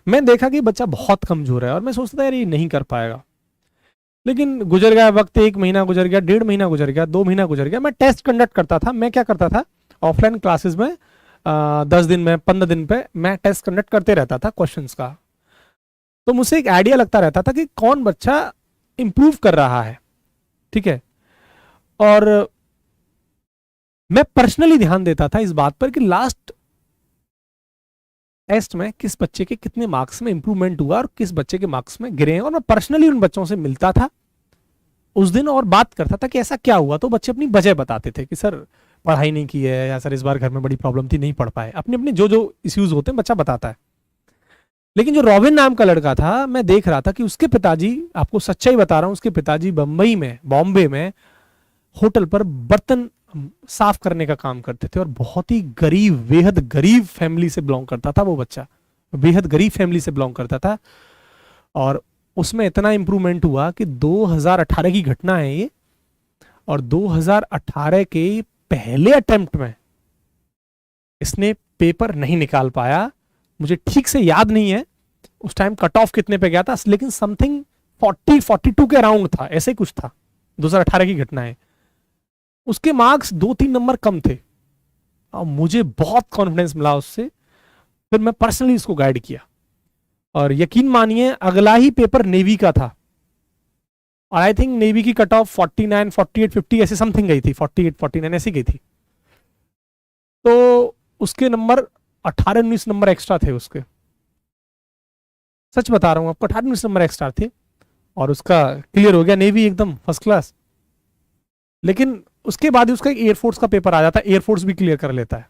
मैं देखा कि बच्चा बहुत कमजोर है और मैं सोचता था यार ये नहीं कर पाएगा। लेकिन गुजर गया वक्त, 1 महीना गुजर गया, 1.5 महीना गुजर गया, 2 महीना गुजर गया। मैं टेस्ट कंडक्ट करता था। मैं क्या करता था, ऑफलाइन क्लासेस में 10 दिन में 15 दिन पे मैं टेस्ट कंडक्ट करते रहता था क्वेश्चंस का। तो मुझसे एक आइडिया लगता रहता था कि कौन बच्चा इंप्रूव कर रहा है। ठीक है, और मैं पर्सनली ध्यान देता था इस बात पर कि लास्ट टेस्ट में किस बच्चे के कितने मार्क्स में इंप्रूवमेंट हुआ और किस बच्चे के मार्क्स में गिरे हैं। और मैं पर्सनली उन बच्चों से मिलता था उस दिन और बात करता था कि ऐसा क्या हुआ। तो बच्चे अपनी वजह बताते थे कि सर पढ़ाई नहीं की है, या सर इस बार घर में बड़ी प्रॉब्लम थी नहीं पढ़ पाए। अपने अपने जो जो इश्यूज होते हैं बच्चा बताता है। लेकिन जो रॉबिन नाम का लड़का था, मैं देख रहा था कि उसके पिताजी, आपको सच्चाई बता रहा हूं, उसके पिताजी बॉम्बे में होटल पर बर्तन साफ करने का काम करते थे और बहुत ही गरीब, बेहद गरीब फैमिली से बिलोंग करता था वो बच्चा। बेहद गरीब फैमिली से बिलोंग करता था, और उसमें इतना इंप्रूवमेंट हुआ कि 2018 की घटना है ये, और 2018 के पहले अटेम्प्ट में इसने पेपर नहीं निकाल पाया। मुझे ठीक से याद नहीं है उस टाइम कट ऑफ कितने पे गया था, लेकिन समथिंग 42 के अराउंड था, ऐसे कुछ था। 2018 की घटना है। उसके मार्क्स 2-3 नंबर कम थे, और मुझे बहुत कॉन्फिडेंस मिला उससे। फिर मैं पर्सनली इसको गाइड किया, और यकीन मानिए अगला ही पेपर नेवी का था, और आई थिंक नेवी की कट ऑफ 49, 48, 50 ऐसे समथिंग गई थी, 48, 49 ऐसी गई थी। तो उसके नंबर 18-19 नंबर एक्स्ट्रा थे उसके, सच बता रहा हूं आपको, 18-19 नंबर एक्स्ट्रा थे, और उसका क्लियर हो गया नेवी एकदम फर्स्ट क्लास। लेकिन उसके बाद ही उसका एयरफोर्स का पेपर आ जाता है, एयरफोर्स भी क्लियर कर लेता है,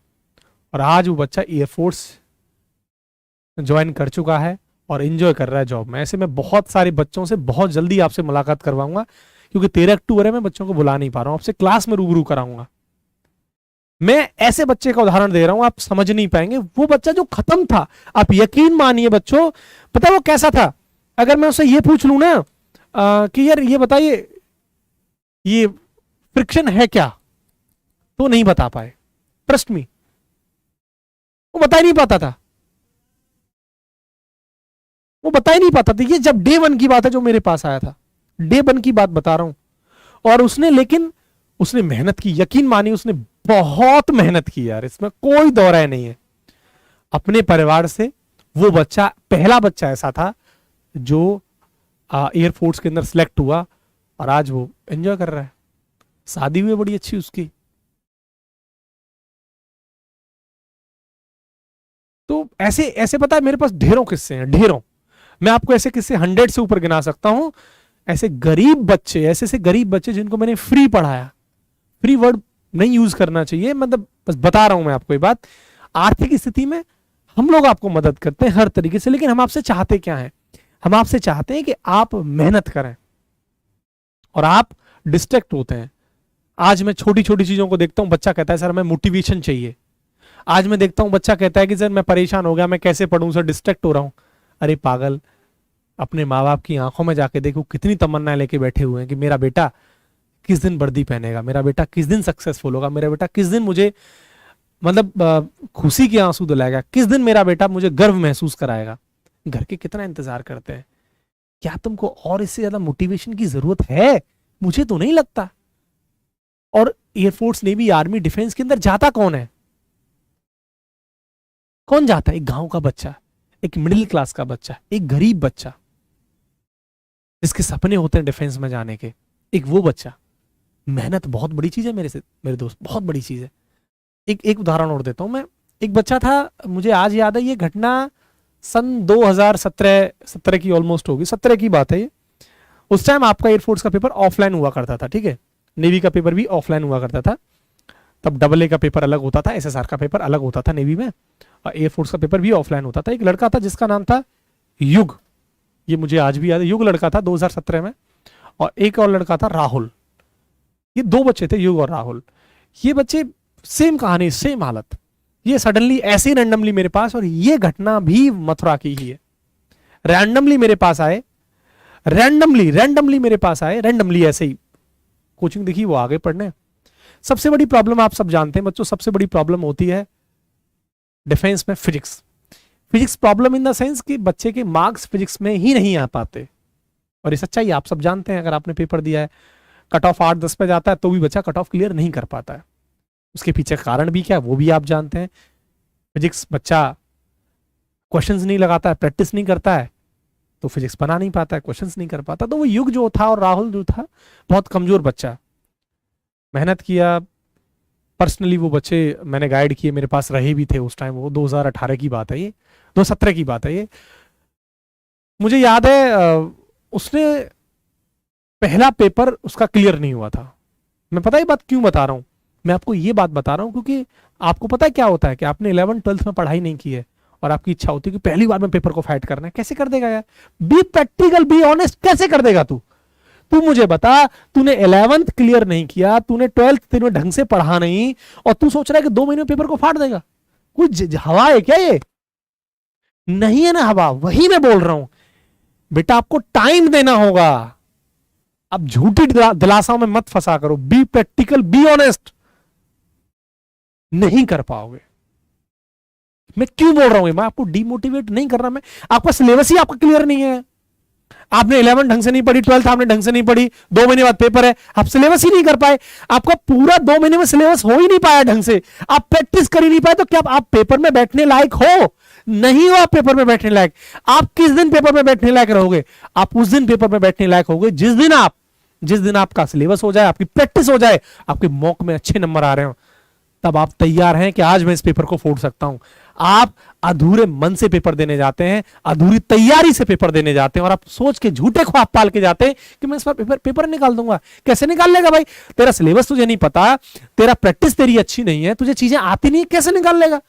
और आज वो बच्चा एयरफोर्स ज्वाइन कर चुका है और एंजॉय कर रहा है जॉब में। ऐसे मैं बहुत सारे बच्चों से बहुत जल्दी आपसे मुलाकात करवाऊंगा, क्योंकि 13 अक्टूबर है, मैं बच्चों को बुला नहीं पा रहा हूं, आपसे क्लास में रूबरू कराऊंगा। मैं ऐसे बच्चे का उदाहरण दे रहा हूं, आप समझ नहीं पाएंगे। वो बच्चा जो खत्म था, आप यकीन मानिए बच्चों, पता वो कैसा था? अगर मैं उससे ये पूछ लूं ना कि यार ये बताइए ये फ्रिक्शन है क्या, तो नहीं बता पाए। ट्रस्ट मी, वो बता ही नहीं पाता था, वो बता ही नहीं पाता था। ये जब डे 1 की बात है जो मेरे पास आया था, डे 1 की बात बता रहा हूं। और उसने, लेकिन उसने मेहनत की, यकीन मानिए उसने बहुत मेहनत की यार, इसमें कोई दो राय नहीं है। अपने परिवार से वो बच्चा पहला बच्चा ऐसा था जो एयरफोर्स के अंदर सिलेक्ट हुआ, और आज वो एंजॉय कर रहा है। शादी हुई बड़ी अच्छी उसकी। तो ऐसे ऐसे पता है मेरे पास ढेरों किस्से हैं, ढेरों। मैं आपको ऐसे किस्से 100 से ऊपर गिना सकता हूं। ऐसे गरीब बच्चे, ऐसे से गरीब बच्चे जिनको मैंने फ्री पढ़ाया। फ्री वर्ड नहीं यूज करना चाहिए, मतलब बस बता रहा हूं मैं आपको ये बात। आर्थिक स्थिति में हम लोग आपको मदद करते हैं हर तरीके से, लेकिन हम आपसे चाहते क्या है? हम आपसे चाहते हैं कि आप मेहनत करें, और आप डिस्ट्रैक्ट होते हैं। आज मैं छोटी छोटी चीजों को देखता हूं, बच्चा कहता है सर हमें मोटिवेशन चाहिए। आज मैं देखता हूं बच्चा कहता है कि सर मैं परेशान हो गया, मैं कैसे पढ़ूं सर, डिस्ट्रैक्ट हो रहा हूं। अरे पागल, अपने माँ बाप की आंखों में जाके देखो, कितनी तमन्ना लेके बैठे हुए हैं कि मेरा बेटा किस दिन वर्दी पहनेगा, मेरा बेटा किस दिन सक्सेसफुल होगा, मेरा बेटा किस दिन मुझे मतलब खुशी के आंसू दिलाएगा, किस दिन मेरा बेटा मुझे गर्व महसूस कराएगा। घर के कितना इंतजार करते हैं। क्या तुमको और इससे ज्यादा मोटिवेशन की जरूरत है? मुझे तो नहीं लगता। और एयरफोर्स, नेवी, आर्मी, डिफेंस के अंदर जाता कौन है? कौन जाता है? एक गांव का बच्चा, एक मिडिल क्लास का बच्चा, एक गरीब बच्चा जिसके सपने होते हैं डिफेंस में जाने के। एक वो बच्चा। मेहनत बहुत बड़ी चीज है मेरे दोस्त, बहुत बड़ी चीज है। एक उदाहरण और देता हूं मैं। एक बच्चा था, मुझे आज याद है, ये घटना सन 2017 की ऑलमोस्ट होगी, 17 की बात है ये। उस टाइम आपका एयरफोर्स का पेपर ऑफलाइन हुआ करता था, ठीक है। नेवी का पेपर भी ऑफलाइन हुआ करता था। तब AA का पेपर अलग होता था, SSR का पेपर अलग होता था नेवी में, और एयरफोर्स का पेपर भी ऑफलाइन होता था। एक लड़का था जिसका नाम था युग, ये मुझे आज भी याद है। युग लड़का था 2017 में, और एक और लड़का था राहुल। ये दो बच्चे थे, युग और राहुल। ये बच्चे सेम कहानी, सेम हालत। ये सडनली ऐसे ही रैंडमली मेरे पास, और ये घटना भी मथुरा की ही है। रैंडमली मेरे पास आए, रैंडमली मेरे पास आए, रैंडमली ऐसे ही कोचिंग दिखी, वो आगे पढ़ने। सबसे बड़ी प्रॉब्लम आप सब जानते हैं बच्चों, सबसे बड़ी प्रॉब्लम होती है डिफेंस में physics problem in the sense कि बच्चे के मार्क्स फिजिक्स में ही नहीं आ पाते। और ये सच्चाई आप सब जानते हैं। अगर आपने पेपर दिया है, कट ऑफ 8-10 पे जाता है, तो भी बच्चा कट ऑफ क्लियर नहीं कर पाता है। उसके पीछे कारण भी क्या है वो भी आप जानते हैं। फिजिक्स बच्चा क्वेश्चंस नहीं लगाता है, प्रैक्टिस नहीं करता है, तो फिजिक्स बना नहीं पाता है, क्वेश्चंस नहीं कर पाता। तो वो युग जो था और राहुल जो था, बहुत कमजोर बच्चा। मेहनत किया, पर्सनली वो बच्चे मैंने गाइड किए, मेरे पास रहे भी थे उस टाइम। वो 2018 की बात है ये, 2017 की बात है ये। मुझे याद है उसने पहला पेपर उसका क्लियर नहीं हुआ था। मैं पता ही बात क्यों बता रहा हूं, मैं आपको ये बात बता रहा हूं क्योंकि आपको पता है क्या होता है कि आपने 11th-12th में पढ़ाई नहीं की है, और आपकी इच्छा होती है कि पहली बार में पेपर को फाइट करना है। कैसे कर देगा यार? बी प्रैक्टिकल, बी ऑनेस्ट, कैसे कर देगा तू? तू मुझे बता, तूने 11th क्लियर नहीं किया, तूने 12th तेरे ढंग से पढ़ा नहीं, और तू सोच रहा है कि 2 महीने में पेपर को फाड़ देगा? कुछ हवा है क्या ये? नहीं है ना हवा, वही मैं बोल रहा हूं बेटा, आपको टाइम देना होगा। अब झूठी दिलासाओं में मत फंसा करो, बी प्रैक्टिकल, बी ऑनेस्ट। नहीं कर पाओगे। मैं क्यों बोल रहा हूं, मैं आपको डिमोटिवेट नहीं कर रहा, मैं आपका सिलेबस ही आपका क्लियर नहीं है। आपने 11 ढंग से नहीं पढ़ी, 12th आपने ढंग से नहीं पढ़ी, 2 महीने बाद पेपर है, आप सिलेबस ही नहीं कर पाए। आपका पूरा 2 महीने में सिलेबस हो ही नहीं पाया ढंग से, आप प्रैक्टिस कर ही नहीं पाए, तो क्या आप पेपर में बैठने लायक हो? नहीं हो आप पेपर में बैठने लायक। आप किस दिन पेपर में बैठने लायक रहोगे? आप उस दिन पेपर में बैठने लायक होगे जिस दिन आपका सिलेबस हो जाए, आपकी प्रैक्टिस हो जाए, आपके मॉक में अच्छे नंबर आ रहे हो, तब आप तैयार हैं कि आज मैं इस पेपर को फोड़ सकता हूं। आप अधूरे मन से पेपर देने जाते हैं, अधूरी तैयारी से पेपर देने जाते हैं, और आप सोच के झूठे ख्वाब पाल के जाते हैं कि मैं इस बार पेपर निकाल दूंगा। कैसे निकाल लेगा भाई? तेरा सिलेबस तुझे नहीं पता, तेरा प्रैक्टिस तेरी अच्छी नहीं है, तुझे चीजें आती नहीं, कैसे निकाल लेगा?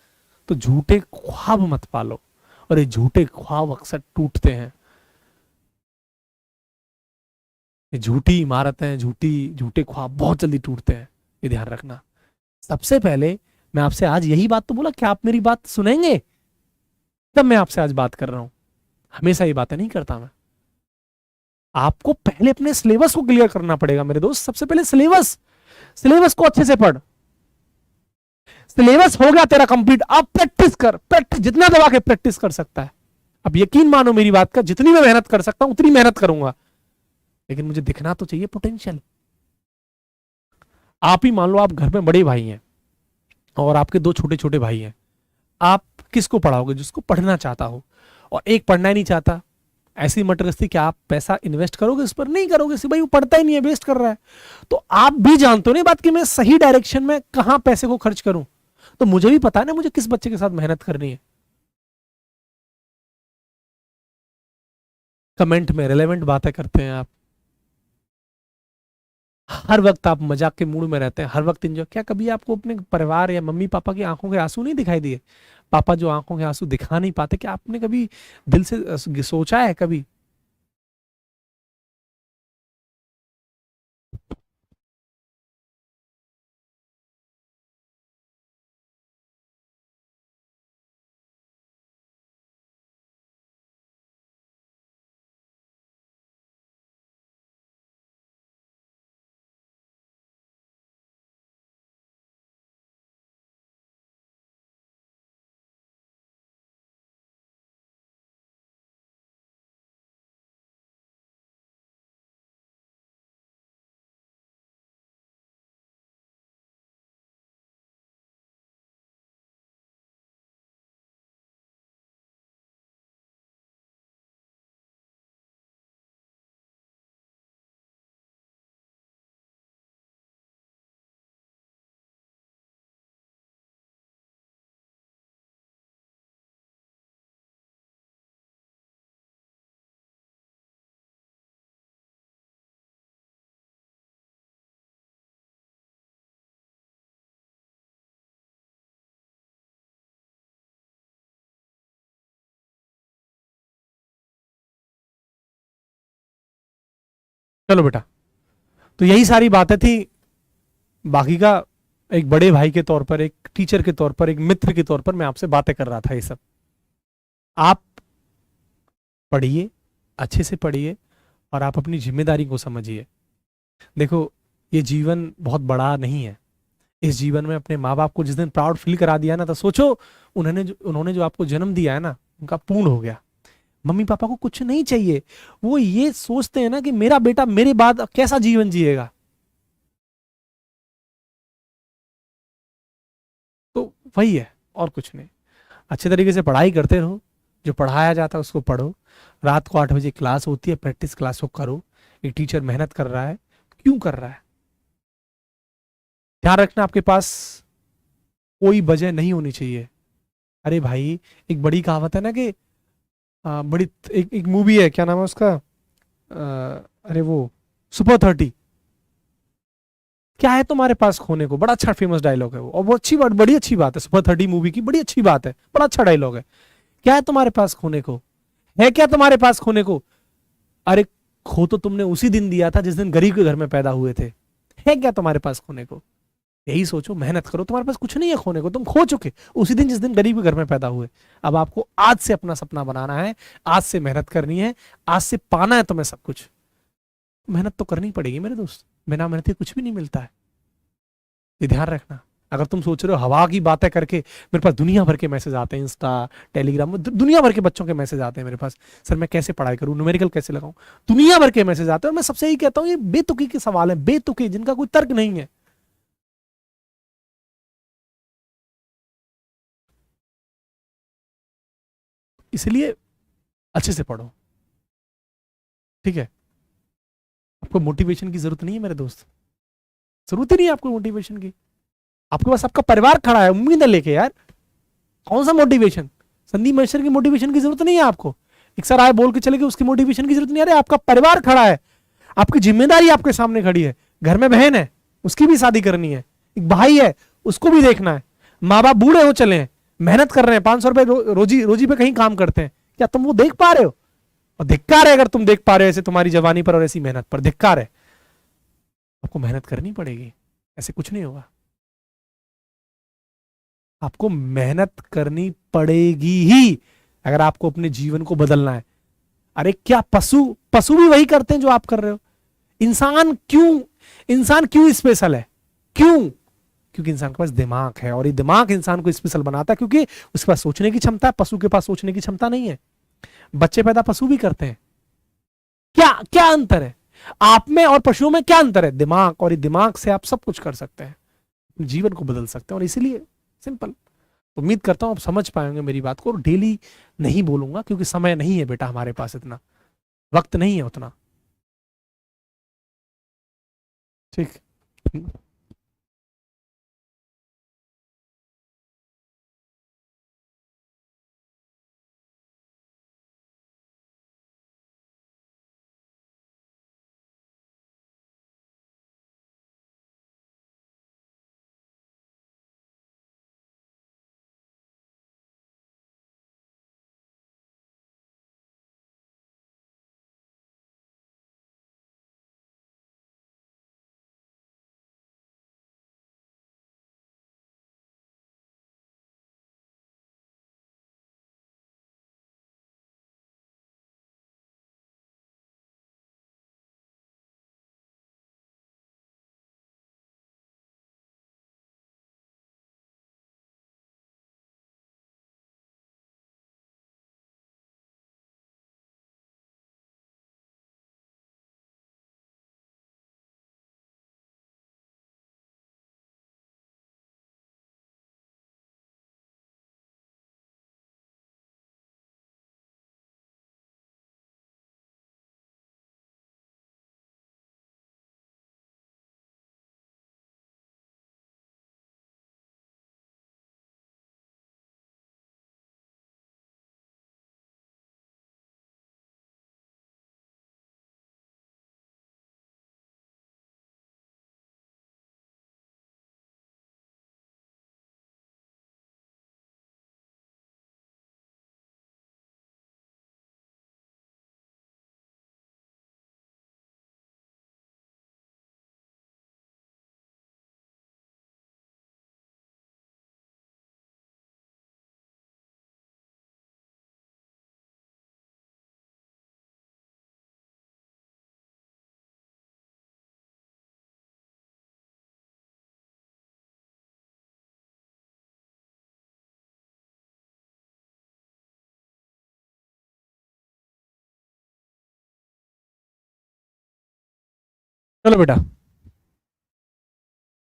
तो झूठे ख्वाब मत पालो, और ये झूठे ख्वाब अक्सर टूटते हैं। ये झूठी इमारतें, झूठे ख्वाब बहुत जल्दी टूटते हैं, ये ध्यान रखना। सबसे पहले मैं आपसे आज यही बात तो बोला कि आप मेरी बात सुनेंगे, तब मैं आपसे आज बात कर रहा हूं। हमेशा ये बातें नहीं करता मैं। आपको पहले अपने सिलेबस को क्लियर करना पड़ेगा मेरे दोस्त। सबसे पहले सिलेबस को अच्छे से पढ़। सिलेबस हो गया तेरा कंप्लीट, अब प्रैक्टिस कर। प्रैक्टिस जितना दबा के प्रैक्टिस कर सकता है। अब यकीन मानो मेरी बात का, जितनी मैं मेहनत कर सकता हूं उतनी मेहनत करूंगा, लेकिन मुझे दिखना तो चाहिए पोटेंशियल। आप ही मान लो आप घर में बड़े भाई हैं और आपके 2 छोटे छोटे भाई हैं, आप किसको पढ़ाओगे? जिसको पढ़ना चाहता हो, और एक पढ़ना ही नहीं चाहता। ऐसी मटरगस्ती क्या आप पैसा इन्वेस्ट करोगे उस पर? नहीं करोगे। भाई वो पढ़ता ही नहीं है, वेस्ट कर रहा है। तो आप भी जानते हो ना बात कि मैं सही डायरेक्शन में कहां पैसे को खर्च करूं, तो मुझे भी पता है ना मुझे किस बच्चे के साथ मेहनत करनी है। कमेंट में रिलेवेंट बातें करते हैं आप, हर वक्त आप मजाक के मूड में रहते हैं, हर वक्त एंजॉय। क्या कभी आपको अपने परिवार या मम्मी पापा की आंखों के आंसू नहीं दिखाई दिए? पापा जो आंखों के आंसू दिखा नहीं पाते, क्या आपने कभी दिल से सोचा है कभी? चलो बेटा, तो यही सारी बातें थी। बाकी का एक बड़े भाई के तौर पर, एक टीचर के तौर पर, एक मित्र के तौर पर मैं आपसे बातें कर रहा था। ये सब आप पढ़िए, अच्छे से पढ़िए, और आप अपनी जिम्मेदारी को समझिए। देखो, ये जीवन बहुत बड़ा नहीं है। इस जीवन में अपने माँ बाप को जिस दिन प्राउड फील करा दिया ना, तो सोचो उन्होंने जो आपको जन्म दिया है ना, उनका पूर्ण हो गया। मम्मी पापा को कुछ नहीं चाहिए, वो ये सोचते हैं ना कि मेरा बेटा मेरे बाद कैसा जीवन जिएगा। तो वही है, और कुछ नहीं। अच्छे तरीके से पढ़ाई करते रहो, जो पढ़ाया जाता है उसको पढ़ो। रात को 8 बजे क्लास होती है, प्रैक्टिस क्लास को करो। एक टीचर मेहनत कर रहा है, क्यों कर रहा है? ध्यान रखना, आपके पास कोई वजह नहीं होनी चाहिए। अरे भाई, एक बड़ी कहावत है ना कि बड़ी एक मूवी है, क्या नाम है उसका, अरे वो सुपर 30। क्या है तुम्हारे पास खोने को? बड़ा अच्छा फेमस डायलॉग है वो, और वो अच्छी बात, बड़ी अच्छी बात है। सुपर 30 मूवी की बड़ी अच्छी बात है, बड़ा अच्छा डायलॉग है। क्या है तुम्हारे पास खोने को? है क्या तुम्हारे पास खोने को? अरे, खो तो तुमने उसी दिन दिया था जिस दिन गरीब के घर में पैदा हुए थे। है क्या तुम्हारे पास खोने को? यही सोचो, मेहनत करो, तुम्हारे पास कुछ नहीं है खोने को, तुम खो चुके उसी दिन जिस दिन गरीब के घर में पैदा हुए। अब आपको आज से अपना सपना बनाना है, आज से मेहनत करनी है, आज से पाना है तुम्हें सब कुछ। मेहनत तो करनी पड़ेगी मेरे दोस्त, बिना मेहनत कुछ भी नहीं मिलता है, ये ध्यान रखना। अगर तुम सोच रहे हो हवा की बातें करके, मेरे पास दुनिया भर के मैसेज आते हैं, इंस्टा टेलीग्राम में दुनिया भर के बच्चों के मैसेज आते हैं मेरे पास, सर मैं कैसे पढ़ाई करूं, न्यूमेरिकल कैसे लगाऊं, दुनिया भर के मैसेज आते हैं। और मैं सबसे यही कहता हूं, ये बेतुकी के सवाल है, बेतुकी, जिनका कोई तर्क नहीं है। इसलिए अच्छे से पढ़ो, ठीक है। आपको मोटिवेशन की जरूरत नहीं है मेरे दोस्त, जरूरत ही नहीं है आपको मोटिवेशन की। आपके पास आपका परिवार खड़ा है उम्मीद है लेके यार, कौन सा मोटिवेशन। संदीप महेश्वर की मोटिवेशन की जरूरत नहीं है आपको, एक सर आए बोल के चले गए उसकी मोटिवेशन की जरूरत नहीं है। आपका परिवार खड़ा है, आपकी जिम्मेदारी आपके सामने खड़ी है, घर में बहन है उसकी भी शादी करनी है, एक भाई है उसको भी देखना है, माँ बाप बूढ़े हो चले हैं, मेहनत कर रहे हैं, 500 रुपए रोजी रोजी पे कहीं काम करते हैं, क्या तुम वो देख पा रहे हो? और धिक्कार है अगर तुम देख पा रहे हो ऐसे तुम्हारी जवानी पर और ऐसी मेहनत पर, धिक्कार है। आपको मेहनत करनी पड़ेगी, ऐसे कुछ नहीं होगा। आपको मेहनत करनी पड़ेगी ही अगर आपको अपने जीवन को बदलना है। अरे क्या पशु पशु भी वही करते हैं जो आप कर रहे हो। इंसान क्यों स्पेशल है? क्यों? क्योंकि इंसान के पास दिमाग है, और ये दिमाग इंसान को स्पेशल बनाता है क्योंकि उसके पास सोचने की क्षमता है, पशु के पास सोचने की क्षमता नहीं है। बच्चे पैदा पशु भी करते हैं, क्या क्या अंतर है आप में और पशुओं में? क्या अंतर है? दिमाग, और ये दिमाग से आप सब कुछ कर सकते हैं, जीवन को बदल सकते हैं। और इसीलिए सिंपल, उम्मीद करता हूं आप समझ पाएंगे मेरी बात को। और डेली नहीं बोलूंगा क्योंकि समय नहीं है बेटा हमारे पास, इतना वक्त नहीं है उतना, ठीक। चलो बेटा,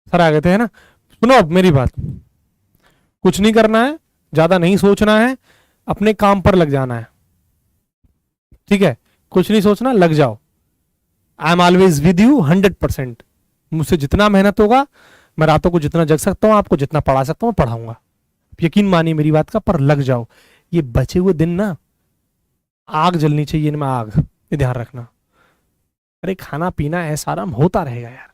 सर आ गए थे है ना। सुनो अब मेरी बात, कुछ नहीं करना है, ज्यादा नहीं सोचना है, अपने काम पर लग जाना है, ठीक है। कुछ नहीं सोचना, लग जाओ। I am always with you 100%। मुझसे जितना मेहनत होगा, मैं रातों को जितना जग सकता हूं, आपको जितना पढ़ा सकता हूं पढ़ाऊंगा, यकीन मानिए मेरी बात का, पर लग जाओ। ये बचे हुए दिन ना, आग जलनी चाहिए इनमें, आग, ये ध्यान रखना। अरे खाना पीना ऐसा आराम होता रहेगा यार,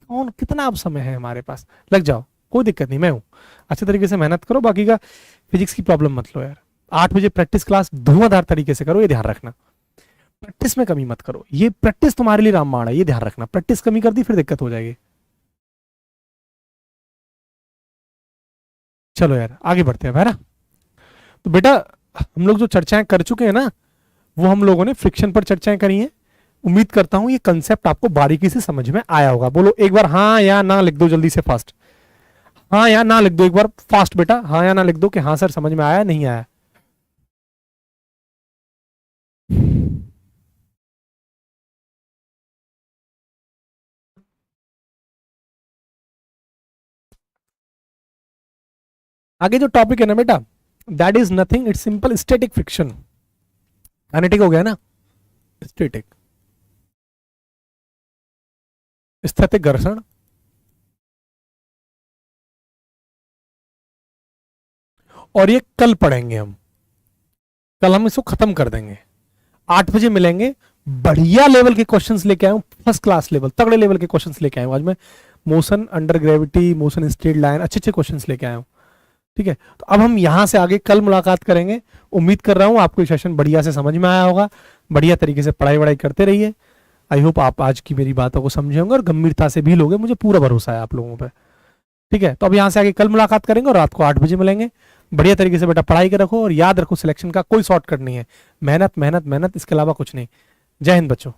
कौन कितना अब समय है हमारे पास, लग जाओ, कोई दिक्कत नहीं, मैं हूं। अच्छे तरीके से मेहनत करो, बाकी का फिजिक्स की प्रॉब्लम मत लो यार। 8 बजे प्रैक्टिस क्लास धुआंधार तरीके से करो, ये ध्यान रखना। प्रैक्टिस में कमी मत करो, ये प्रैक्टिस तुम्हारे लिए रामबाण है, ये ध्यान रखना। प्रैक्टिस कमी कर दी फिर दिक्कत हो जाएगी। चलो यार आगे बढ़ते हैं है ना। तो बेटा हम लोग जो चर्चाएं कर चुके हैं ना, वो हम लोगों ने फ्रिक्शन पर चर्चाएं करी हैं। उम्मीद करता हूं ये कंसेप्ट आपको बारीकी से समझ में आया होगा। बोलो एक बार हाँ या ना लिख दो जल्दी से फास्ट। हाँ या ना लिख दो एक बार फास्ट बेटा, हाँ या ना लिख दो कि हाँ सर समझ में आया नहीं आया। आगे जो टॉपिक है ना बेटा, that is nothing, it's simple static friction. Kinetic हो गया ना, स्टैटिक स्थैतिक घर्षण, और ये कल पढ़ेंगे हम। कल हम इसको खत्म कर देंगे। 8 बजे मिलेंगे। बढ़िया लेवल के क्वेश्चंस लेके आया हूं, फर्स्ट क्लास लेवल, तगड़े लेवल के क्वेश्चंस लेके आया हूं आज मैं। Motion under gravity, motion straight line, अच्छे अच्छे क्वेश्चंस लेके आया हूं। ठीक है, तो अब हम यहां से आगे कल मुलाकात करेंगे। उम्मीद कर रहा हूं आपको ये सेशन बढ़िया से समझ में आया होगा। बढ़िया तरीके से पढ़ाई वढ़ाई करते रहिए। आई होप आप आज की मेरी बातों को समझे होंगे और गंभीरता से भी लोगे, मुझे पूरा भरोसा है आप लोगों पर। ठीक है, तो अब यहां से आगे कल मुलाकात करेंगे और रात को 8 बजे मिलेंगे। बढ़िया तरीके से बेटा पढ़ाई कर रखो और याद रखो सिलेक्शन का कोई शॉर्टकट नहीं है। मेहनत मेहनत मेहनत, इसके अलावा कुछ नहीं। जय हिंद बच्चों।